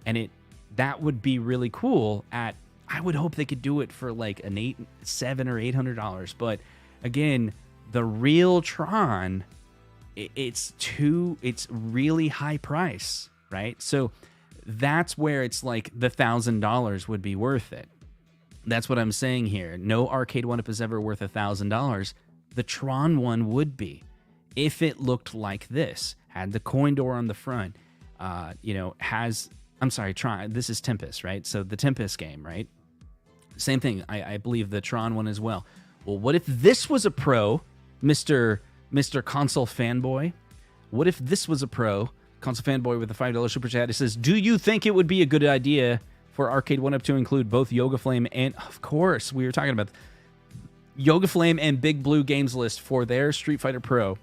and that would be really cool. I would hope they could do it for like an $700 or $800, but again, the real Tron, it's really high price, right? So that's where it's like the $1,000 would be worth it. That's what I'm saying here. No Arcade1UP is ever worth $1,000. The Tron one would be, if it looked like this, had the coin door on the front, I'm sorry, Tron, this is Tempest, right? So the Tempest game, right? Same thing, I believe the Tron one as well. Well, what if this was a Pro, Mr. Console Fanboy? What if this was a Pro, Console Fanboy with a $5 super chat? It says, do you think it would be a good idea for Arcade1UP to include both Yoga Flame and, of course, we were talking about Yoga Flame and Big Blue Games List for their Street Fighter Pro?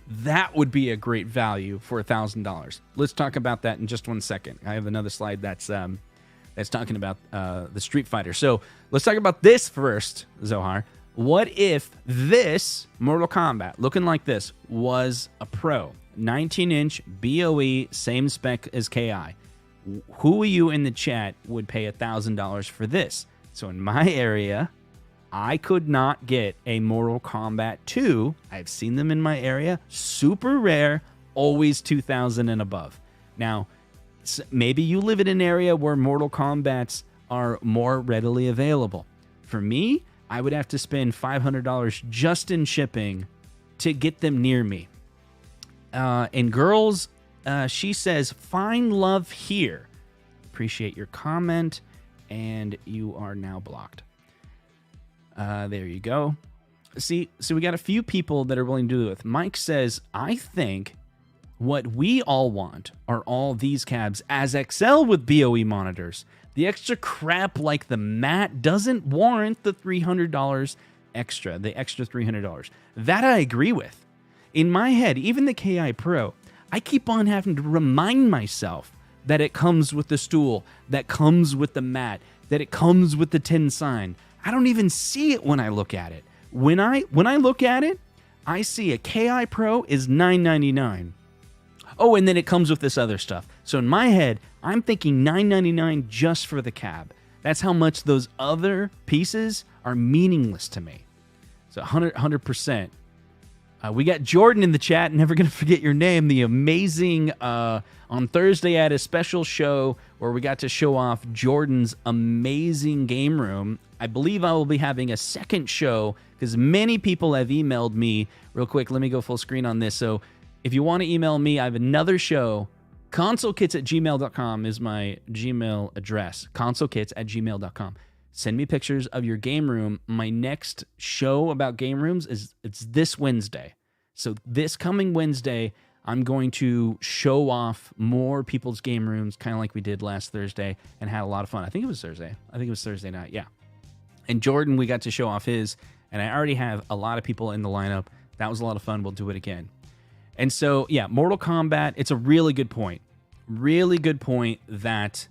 That would be a great value for $1,000. Let's talk about that in just 1 second. I have another slide that's talking about the Street Fighter. So let's talk about this first, Zohar. What if this Mortal Kombat, looking like this, was a Pro? 19-inch BOE, same spec as KI. Who of you in the chat would pay $1,000 for this? So in my area, I could not get a Mortal Kombat 2. I've seen them in my area. Super rare, always 2,000 and above. Now, maybe you live in an area where Mortal Kombats are more readily available. For me, I would have to spend $500 just in shipping to get them near me. And girls, she says, find love here. Appreciate your comment, and you are now blocked. There you go. See, so we got a few people that are willing to do it with. Mike says, I think what we all want are all these cabs as XL with BOE monitors. The extra crap like the mat doesn't warrant the $300 extra, the extra $300. That I agree with. In my head, even the KI Pro, I keep on having to remind myself that it comes with the stool, that comes with the mat, that it comes with the tin sign. I don't even see it when I look at it. When I look at it, I see a KI Pro is $999. Oh, and then it comes with this other stuff. So in my head, I'm thinking $999 just for the cab. That's how much those other pieces are meaningless to me. So 100%. We got Jordan in the chat. Never going to forget your name. The amazing, on Thursday I had a special show where we got to show off Jordan's amazing game room. I believe I will be having a second show because many people have emailed me. Real quick, let me go full screen on this. So if you want to email me, I have another show. Consolekits@gmail.com is my Gmail address. Consolekits@gmail.com. Send me pictures of your game room. My next show about game rooms it's this Wednesday. So this coming Wednesday, I'm going to show off more people's game rooms, kind of like we did last Thursday, and had a lot of fun. I think it was Thursday. I think it was Thursday night, yeah. And Jordan, we got to show off his, and I already have a lot of people in the lineup. That was a lot of fun. We'll do it again. And so, yeah, Mortal Kombat, it's a really good point. Really good point that,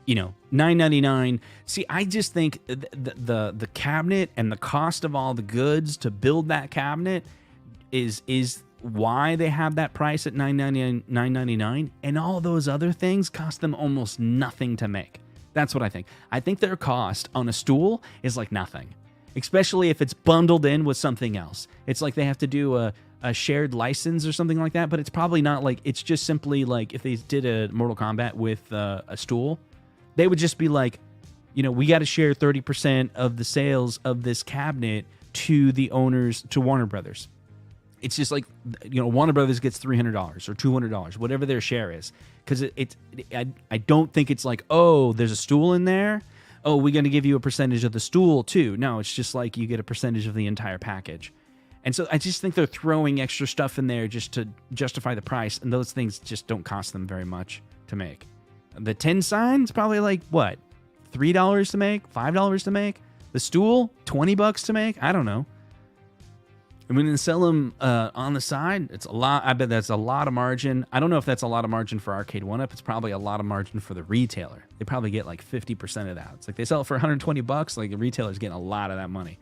you know, $9.99. See, I just think the cabinet and the cost of all the goods to build that cabinet is why they have that price at $9.99, and all those other things cost them almost nothing to make. That's what I think. I think their cost on a stool is like nothing, especially if it's bundled in with something else. It's like they have to do a shared license or something like that, but it's probably not like, it's just simply like if they did a Mortal Kombat with a stool, they would just be like, you know, we got to share 30% of the sales of this cabinet to the owners, to Warner Brothers. It's just like, you know, Warner Brothers gets $300 or $200, whatever their share is. Because I don't think it's like, oh, there's a stool in there. Oh, we're going to give you a percentage of the stool too. No, it's just like you get a percentage of the entire package. And so I just think they're throwing extra stuff in there just to justify the price. And those things just don't cost them very much to make. The 10 sign's probably like, what, $3 to make? $5 to make? The stool, $20 to make? I don't know. And when they sell them on the side, it's a lot. I bet that's a lot of margin. I don't know if that's a lot of margin for Arcade1UP. It's probably a lot of margin for the retailer. They probably get like 50% of that. It's like they sell it for $120. Like the retailer's getting a lot of that money.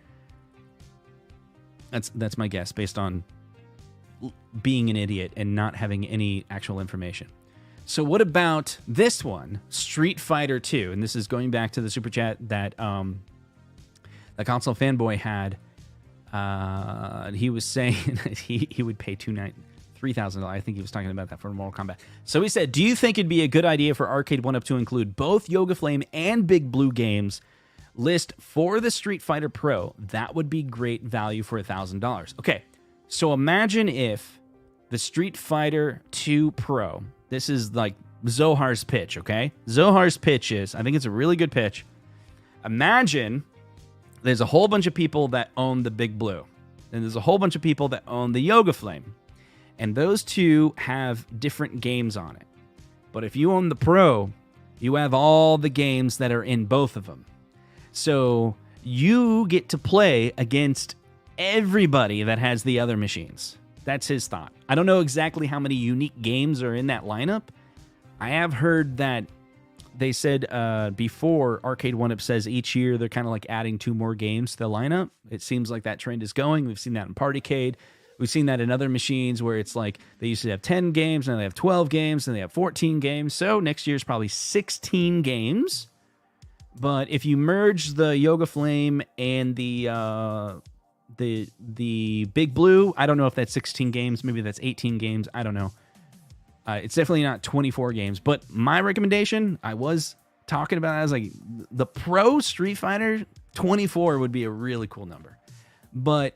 That's my guess based on being an idiot and not having any actual information. So what about this one, Street Fighter 2? And this is going back to the super chat that the console fanboy had. He was saying that he would pay $3,000. I think he was talking about that for Mortal Kombat. So he said, do you think it'd be a good idea for Arcade1UP to include both Yoga Flame and Big Blue games list for the Street Fighter Pro? That would be great value for $1,000. Okay, so imagine if the Street Fighter 2 Pro, this is like Zohar's pitch, okay? Zohar's pitch is, I think it's a really good pitch. Imagine there's a whole bunch of people that own the Big Blue, and there's a whole bunch of people that own the Yoga Flame, and those two have different games on it. But if you own the Pro, you have all the games that are in both of them. So you get to play against everybody that has the other machines. That's his thought. I don't know exactly how many unique games are in that lineup. I have heard that they said before Arcade1UP says each year they're kind of like adding 2 more games to the lineup. It seems like that trend is going. We've seen that in Partycade. We've seen that in other machines where it's like they used to have 10 games, now they have 12 games, and they have 14 games. So next year's probably 16 games. But if you merge the Yoga Flame and the Big Blue, I don't know if that's 16 games. Maybe that's 18 games. I don't know. It's definitely not 24 games. But my recommendation, I was talking about it, I was like, the Pro Street Fighter 24 would be a really cool number. But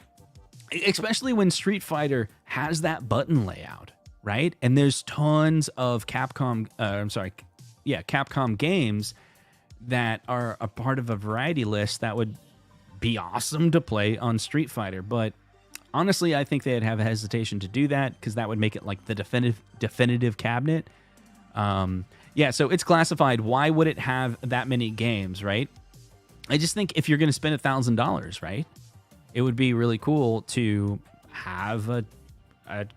especially when Street Fighter has that button layout, right? And there's tons of Capcom games that are a part of a variety list that would be awesome to play on Street Fighter. But honestly, I think they'd have a hesitation to do that because that would make it like the definitive cabinet. Yeah, so it's classified. Why would it have that many games, right? I just think if you're going to spend $1,000, right, it would be really cool to have a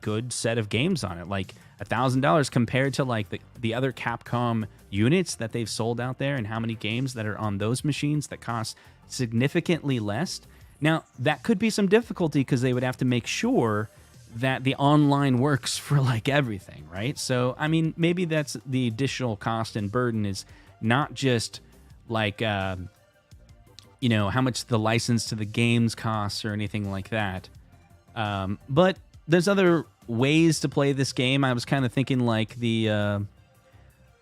good set of games on it. Like $1,000 compared to like the other Capcom units that they've sold out there and how many games that are on those machines that cost significantly less. Now, that could be some difficulty because they would have to make sure that the online works for like everything, right? So, I mean, maybe that's the additional cost and burden is not just like, you know, how much the license to the games costs or anything like that. But there's other ways to play this game. I was kind of thinking like the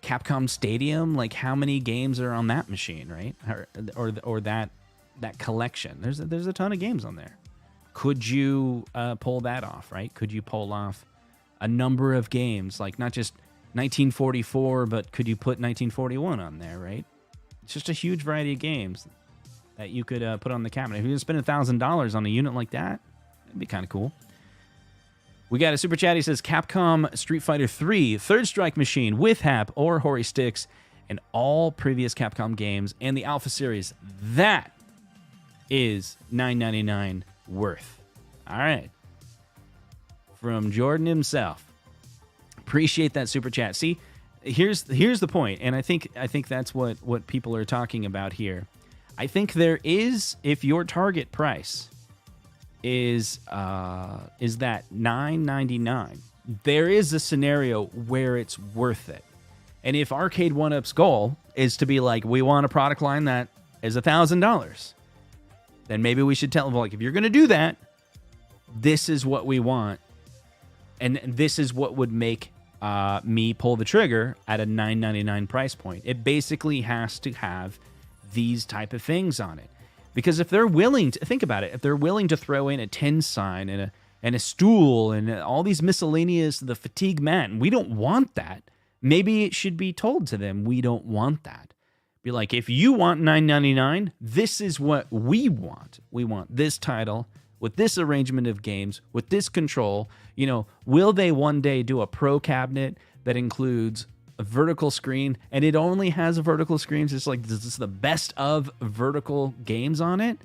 Capcom Stadium, like how many games are on that machine, right? Or that collection. There's a ton of games on there. Could you pull that off, right? Could you pull off a number of games, like not just 1944, but could you put 1941 on there, right? It's just a huge variety of games that you could put on the cabinet. If you're going to spend $1,000 on a unit like that, it'd be kind of cool. We got a super chat. He says, Capcom Street Fighter 3 Third Strike machine with HAP or Hori sticks and all previous Capcom games and the Alpha series. That is $9.99 worth. All right. From Jordan himself. Appreciate that super chat. See, here's the point, and I think that's what people are talking about here. I think there is, if your target price is that $9.99, there is a scenario where it's worth it. And if Arcade1UP's goal is to be like, we want a product line that is $1,000, then maybe we should tell them, like, if you're going to do that, this is what we want, and this is what would make me pull the trigger at a $9.99 price point. It basically has to have these type of things on it. Because if they're willing to, think about it, if they're willing to throw in a 10 sign and a stool and all these miscellaneous, the fatigue mat, and we don't want that, maybe it should be told to them, we don't want that. Be like, if you want $9.99, this is what we want. We want this title with this arrangement of games, with this control. You know, will they one day do a pro cabinet that includes a vertical screen, and it only has a vertical screen? It's like, this is the best of vertical games on it.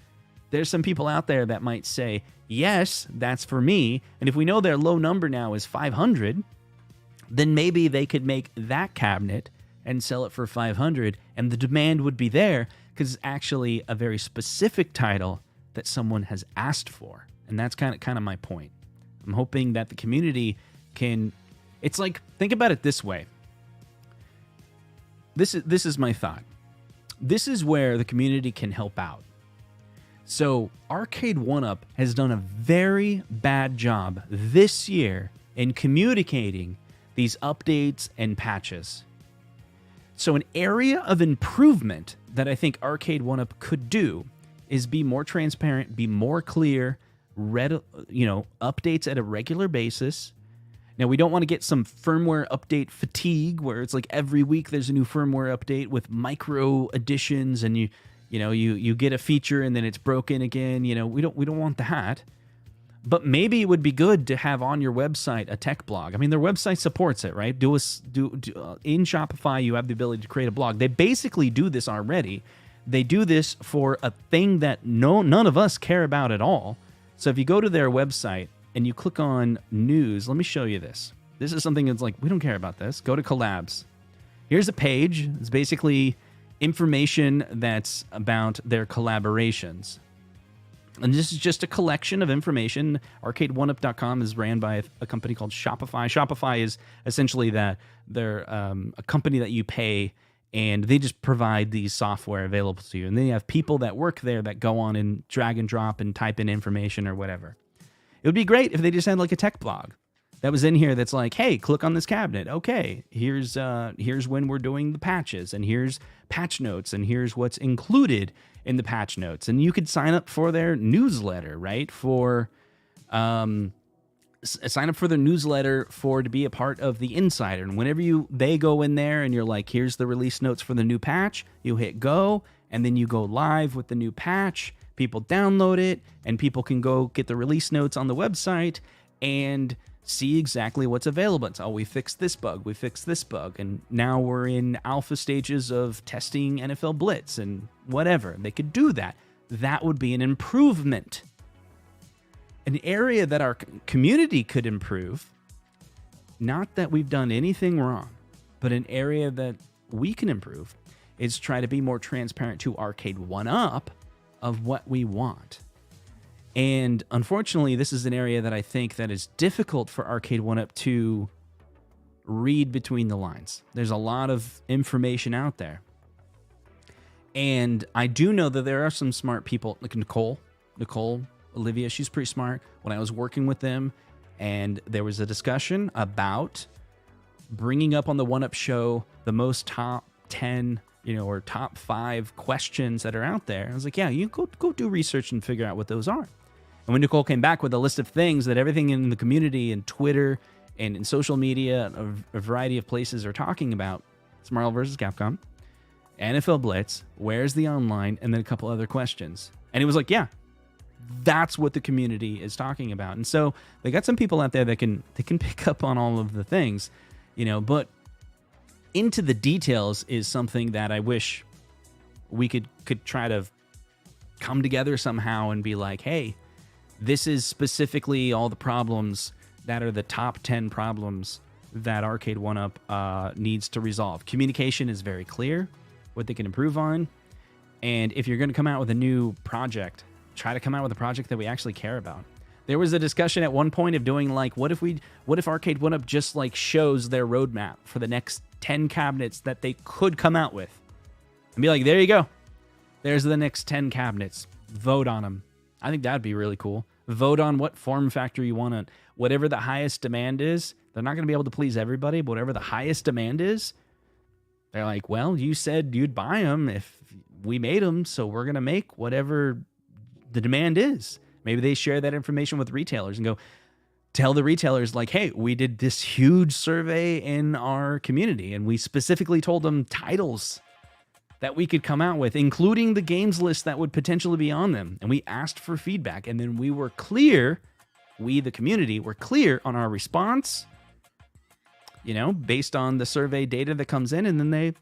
There's some people out there that might say, yes, that's for me. And if we know their low number now is 500, then maybe they could make that cabinet and sell it for 500, and the demand would be there because it's actually a very specific title that someone has asked for. And that's kind of my point. I'm hoping that the community can, it's like, think about it this way. This is my thought. This is where the community can help out. So Arcade1UP has done a very bad job this year in communicating these updates and patches. So an area of improvement that I think Arcade1UP could do is be more transparent, be more clear, updates at a regular basis. Now, we don't want to get some firmware update fatigue where it's like every week there's a new firmware update with micro additions, and you get a feature and then it's broken again. We don't want that. But maybe it would be good to have on your website a tech blog. I mean, their website supports it, right? In Shopify, you have the ability to create a blog. They basically do this already. They do this for a thing that none of us care about at all. So if you go to their website and you click on news, let me show you this. This is something that's like, we don't care about this. Go to collabs. Here's a page. It's basically information that's about their collaborations. And this is just a collection of information. Arcade1up.com is ran by a company called Shopify. Shopify is essentially they're a company that you pay, and they just provide these software available to you. And then you have people that work there that go on and drag and drop and type in information or whatever. It would be great if they just had like a tech blog that was in here that's like, hey, click on this cabinet. Okay, here's when we're doing the patches, and here's patch notes, and here's what's included in the patch notes. And you could sign up for their newsletter, right? Sign up for their newsletter to be a part of the Insider. And whenever they go in there and you're like, here's the release notes for the new patch, you hit go, and then you go live with the new patch. People download it, and people can go get the release notes on the website and see exactly what's available. It's, we fixed this bug, we fixed this bug, and now we're in alpha stages of testing NFL Blitz and whatever. They could do that. That would be an improvement. An area that our community could improve, not that we've done anything wrong, but an area that we can improve is try to be more transparent to Arcade1UP of what we want. And unfortunately, this is an area that I think that is difficult for Arcade1UP to read between the lines. There's a lot of information out there. And I do know that there are some smart people, like Nicole, Olivia, she's pretty smart. When I was working with them, and there was a discussion about bringing up on the 1UP show the most top 10, or top 5 questions that are out there. I was like, yeah, you go do research and figure out what those are. And when Nicole came back with a list of things that everything in the community and Twitter and in social media, a variety of places are talking about, it's Marvel vs. Capcom, NFL Blitz, where's the online, and then a couple other questions. And it was like, yeah, that's what the community is talking about. And so they got some people out there that can pick up on all of the things, but into the details is something that I wish we could try to come together somehow and be like, hey, this is specifically all the problems that are the top 10 problems that Arcade1UP needs to resolve. Communication is very clear, what they can improve on. And if you're going to come out with a new project, try to come out with a project that we actually care about. There was a discussion at one point of doing like, what if Arcade1UP just like shows their roadmap for the next 10 cabinets that they could come out with, and be like, there you go. There's the next 10 cabinets. Vote on them. I think that'd be really cool. Vote on what form factor you want to, whatever the highest demand is. They're not going to be able to please everybody, but whatever the highest demand is, they're like, well, you said you'd buy them if we made them, so we're going to make whatever the demand is. Maybe they share that information with retailers and go tell the retailers like, hey, we did this huge survey in our community and we specifically told them titles that we could come out with, including the games list that would potentially be on them. And we asked for feedback, and then we were clear, we, the community, were clear on our response, based on the survey data that comes in, and then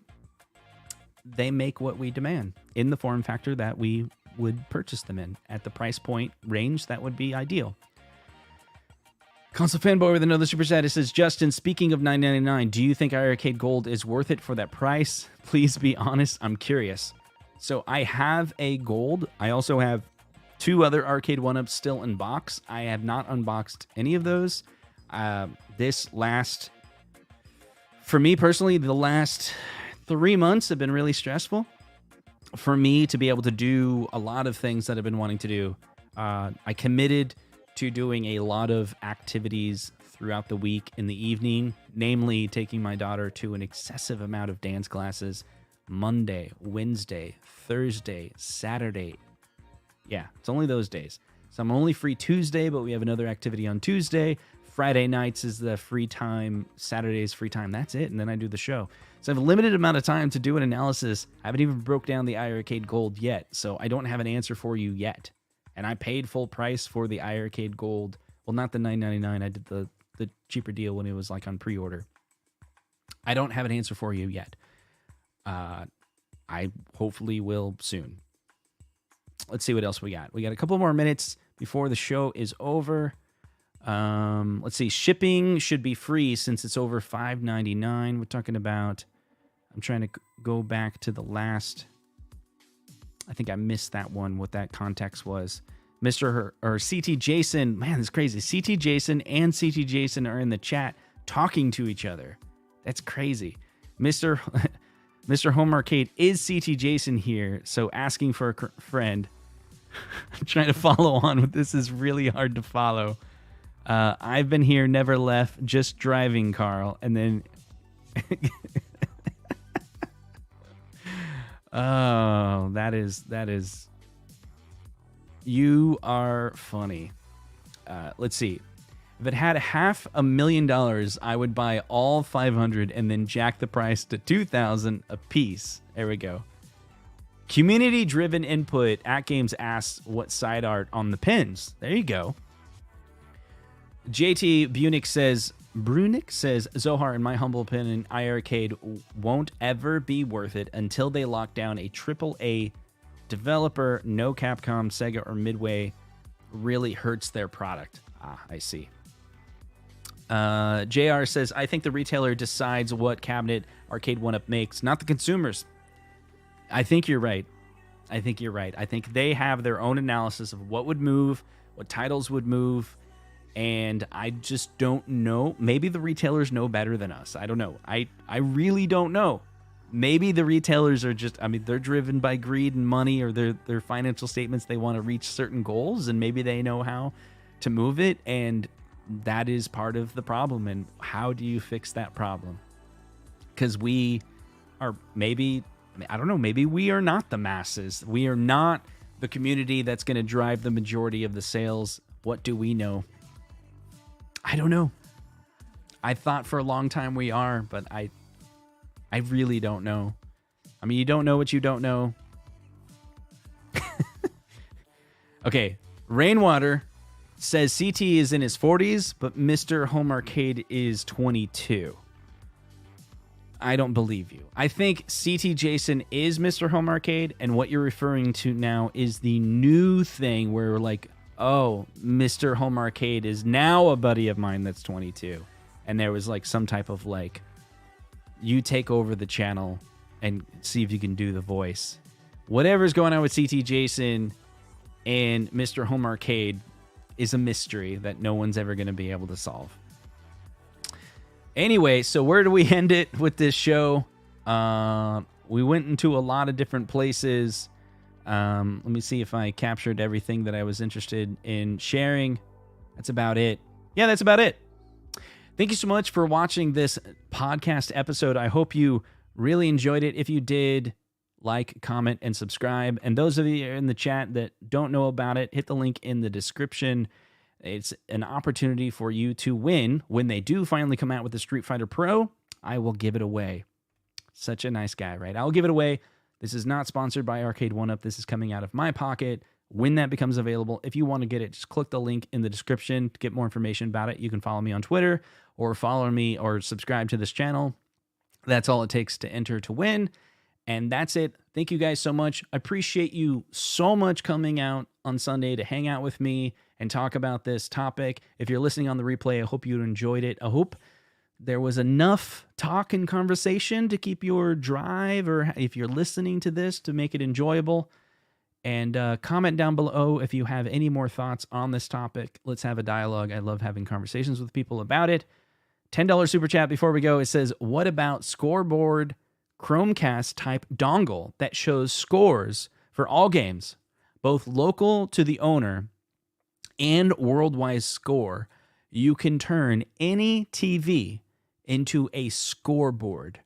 they make what we demand in the form factor that we would purchase them in at the price point range that would be ideal. Console Fanboy with another super chat. It says, Justin, speaking of $9.99, do you think iArcade Gold is worth it for that price? Please be honest. I'm curious. So I have a Gold. I also have 2 other Arcade1UPs still in box. I have not unboxed any of those. For me personally, the last 3 months have been really stressful for me to be able to do a lot of things that I've been wanting to do. I committed to doing a lot of activities throughout the week in the evening, namely taking my daughter to an excessive amount of dance classes Monday, Wednesday, Thursday, Saturday. Yeah, it's only those days. So I'm only free Tuesday, but we have another activity on Tuesday. Friday nights is the free time. Saturday's free time. That's it. And then I do the show. So I have a limited amount of time to do an analysis. I haven't even broke down the iArcade Gold yet, so I don't have an answer for you yet. And I paid full price for the iArcade Gold. Well, not the $9.99. I did the cheaper deal when it was like on pre-order. I don't have an answer for you yet. I hopefully will soon. Let's see what else we got. We got a couple more minutes before the show is over. Let's see. Shipping should be free since it's over $5.99. We're talking about... I'm trying to go back to the last... I think I missed that one, what that context was. CT Jason, man, this is crazy. CT Jason and CT Jason are in the chat talking to each other. That's crazy. Mr. Home Arcade, is CT Jason here? So asking for a friend. I'm trying to follow on with this. Is really hard to follow. I've been here, never left, just driving, Carl. And then... Oh, that is, you are funny. Let's see. If it had $500,000, I would buy all 500 and then jack the price to 2,000 a piece. There we go. Community-driven input. AtGames asks what side art on the pins. There you go. JT Brunick says, Zohar, in my humble opinion, iArcade won't ever be worth it until they lock down a AAA developer. No Capcom, Sega, or Midway really hurts their product. Ah, I see. JR says, I think the retailer decides what cabinet Arcade1UP makes, not the consumers. I think you're right. I think they have their own analysis of what would move, what titles would move, and I just don't know. Maybe the retailers know better than us. I don't know. I really don't know. maybe the retailers are just, I mean, they're driven by greed and money, or their financial statements. They want to reach certain goals, and maybe they know how to move it, and that is part of the problem. And how do you fix that problem? Because we are maybe, I don't know, maybe we are not the masses. We are not the community that's going to drive the majority of the sales. What do we know? I don't know. I thought for a long time we are, but I really don't know. I mean, you don't know what you don't know. Okay, Rainwater says CT is in his 40s, but Mr. Home Arcade is 22. I don't believe you. I think CT Jason is Mr. Home Arcade, and what you're referring to now is the new thing where, like, oh, Mr. Home Arcade is now a buddy of mine that's 22. And there was, like, some type of, like, you take over the channel and see if you can do the voice. Whatever's going on with CT Jason and Mr. Home Arcade is a mystery that no one's ever going to be able to solve. Anyway, so where do we end it with this show? We went into a lot of different places. Let me see if I captured everything that I was interested in sharing. That's about it. Yeah, that's about it. Thank you so much for watching this podcast episode. I hope you really enjoyed it. If you did, like, comment, and subscribe. And those of you in the chat that don't know about it, hit the link in the description. It's an opportunity for you to win. When they do finally come out with the Street Fighter Pro, I will give it away. Such a nice guy, right? I'll give it away. This is not sponsored by Arcade1UP. This is coming out of my pocket. When that becomes available, if you want to get it, just click the link in the description to get more information about it. You can follow me on Twitter, or follow me, or subscribe to this channel. That's all it takes to enter to win. And that's it. Thank you guys so much. I appreciate you so much coming out on Sunday to hang out with me and talk about this topic. If you're listening on the replay, I hope you enjoyed it. I hope there was enough talk and conversation to keep your drive, or if you're listening to this, to make it enjoyable. And comment down below if you have any more thoughts on this topic. Let's have a dialogue. I love having conversations with people about it. $10 super chat before we go. It says, what about scoreboard Chromecast type dongle that shows scores for all games, both local to the owner and worldwide score? You can turn any TV into a scoreboard.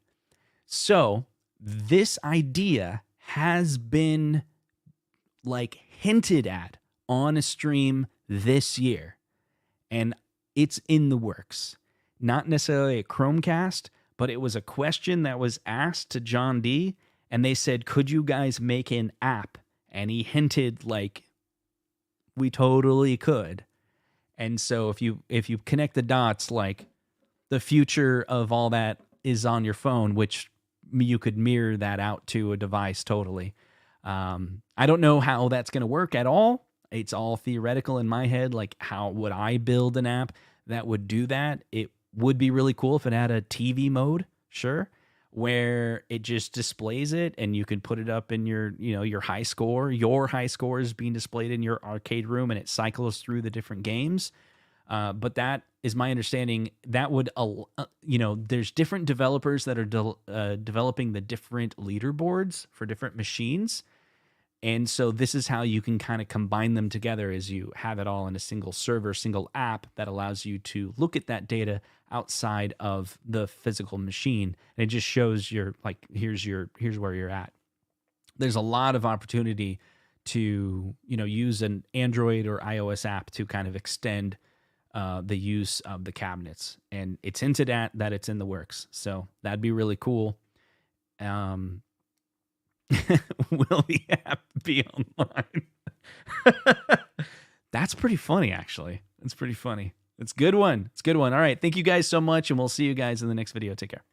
So this idea has been, like, hinted at on a stream this year, and it's in the works. Not necessarily a Chromecast, but it was a question that was asked to John D, and they said, could you guys make an app? And he hinted, like, we totally could. And so if you connect the dots, like, the future of all that is on your phone, which you could mirror that out to a device totally. I don't know how that's going to work at all. It's all theoretical in my head. Like, how would I build an app that would do that? It would be really cool if it had a TV mode, sure, where it just displays it and you could put it up in your, your high score. Your high score is being displayed in your arcade room and it cycles through the different games. But that is my understanding. That would, there's different developers that are developing the different leaderboards for different machines. And so this is how you can kind of combine them together, as you have it all in a single server, single app that allows you to look at that data outside of the physical machine. And it just shows your, like, here's where you're at. There's a lot of opportunity to, use an Android or iOS app to kind of extend the use of the cabinets. And it's hinted at that it's in the works. So that'd be really cool. Will the app be online? That's pretty funny, actually. That's pretty funny. It's a good one. It's a good one. All right. Thank you guys so much, and we'll see you guys in the next video. Take care.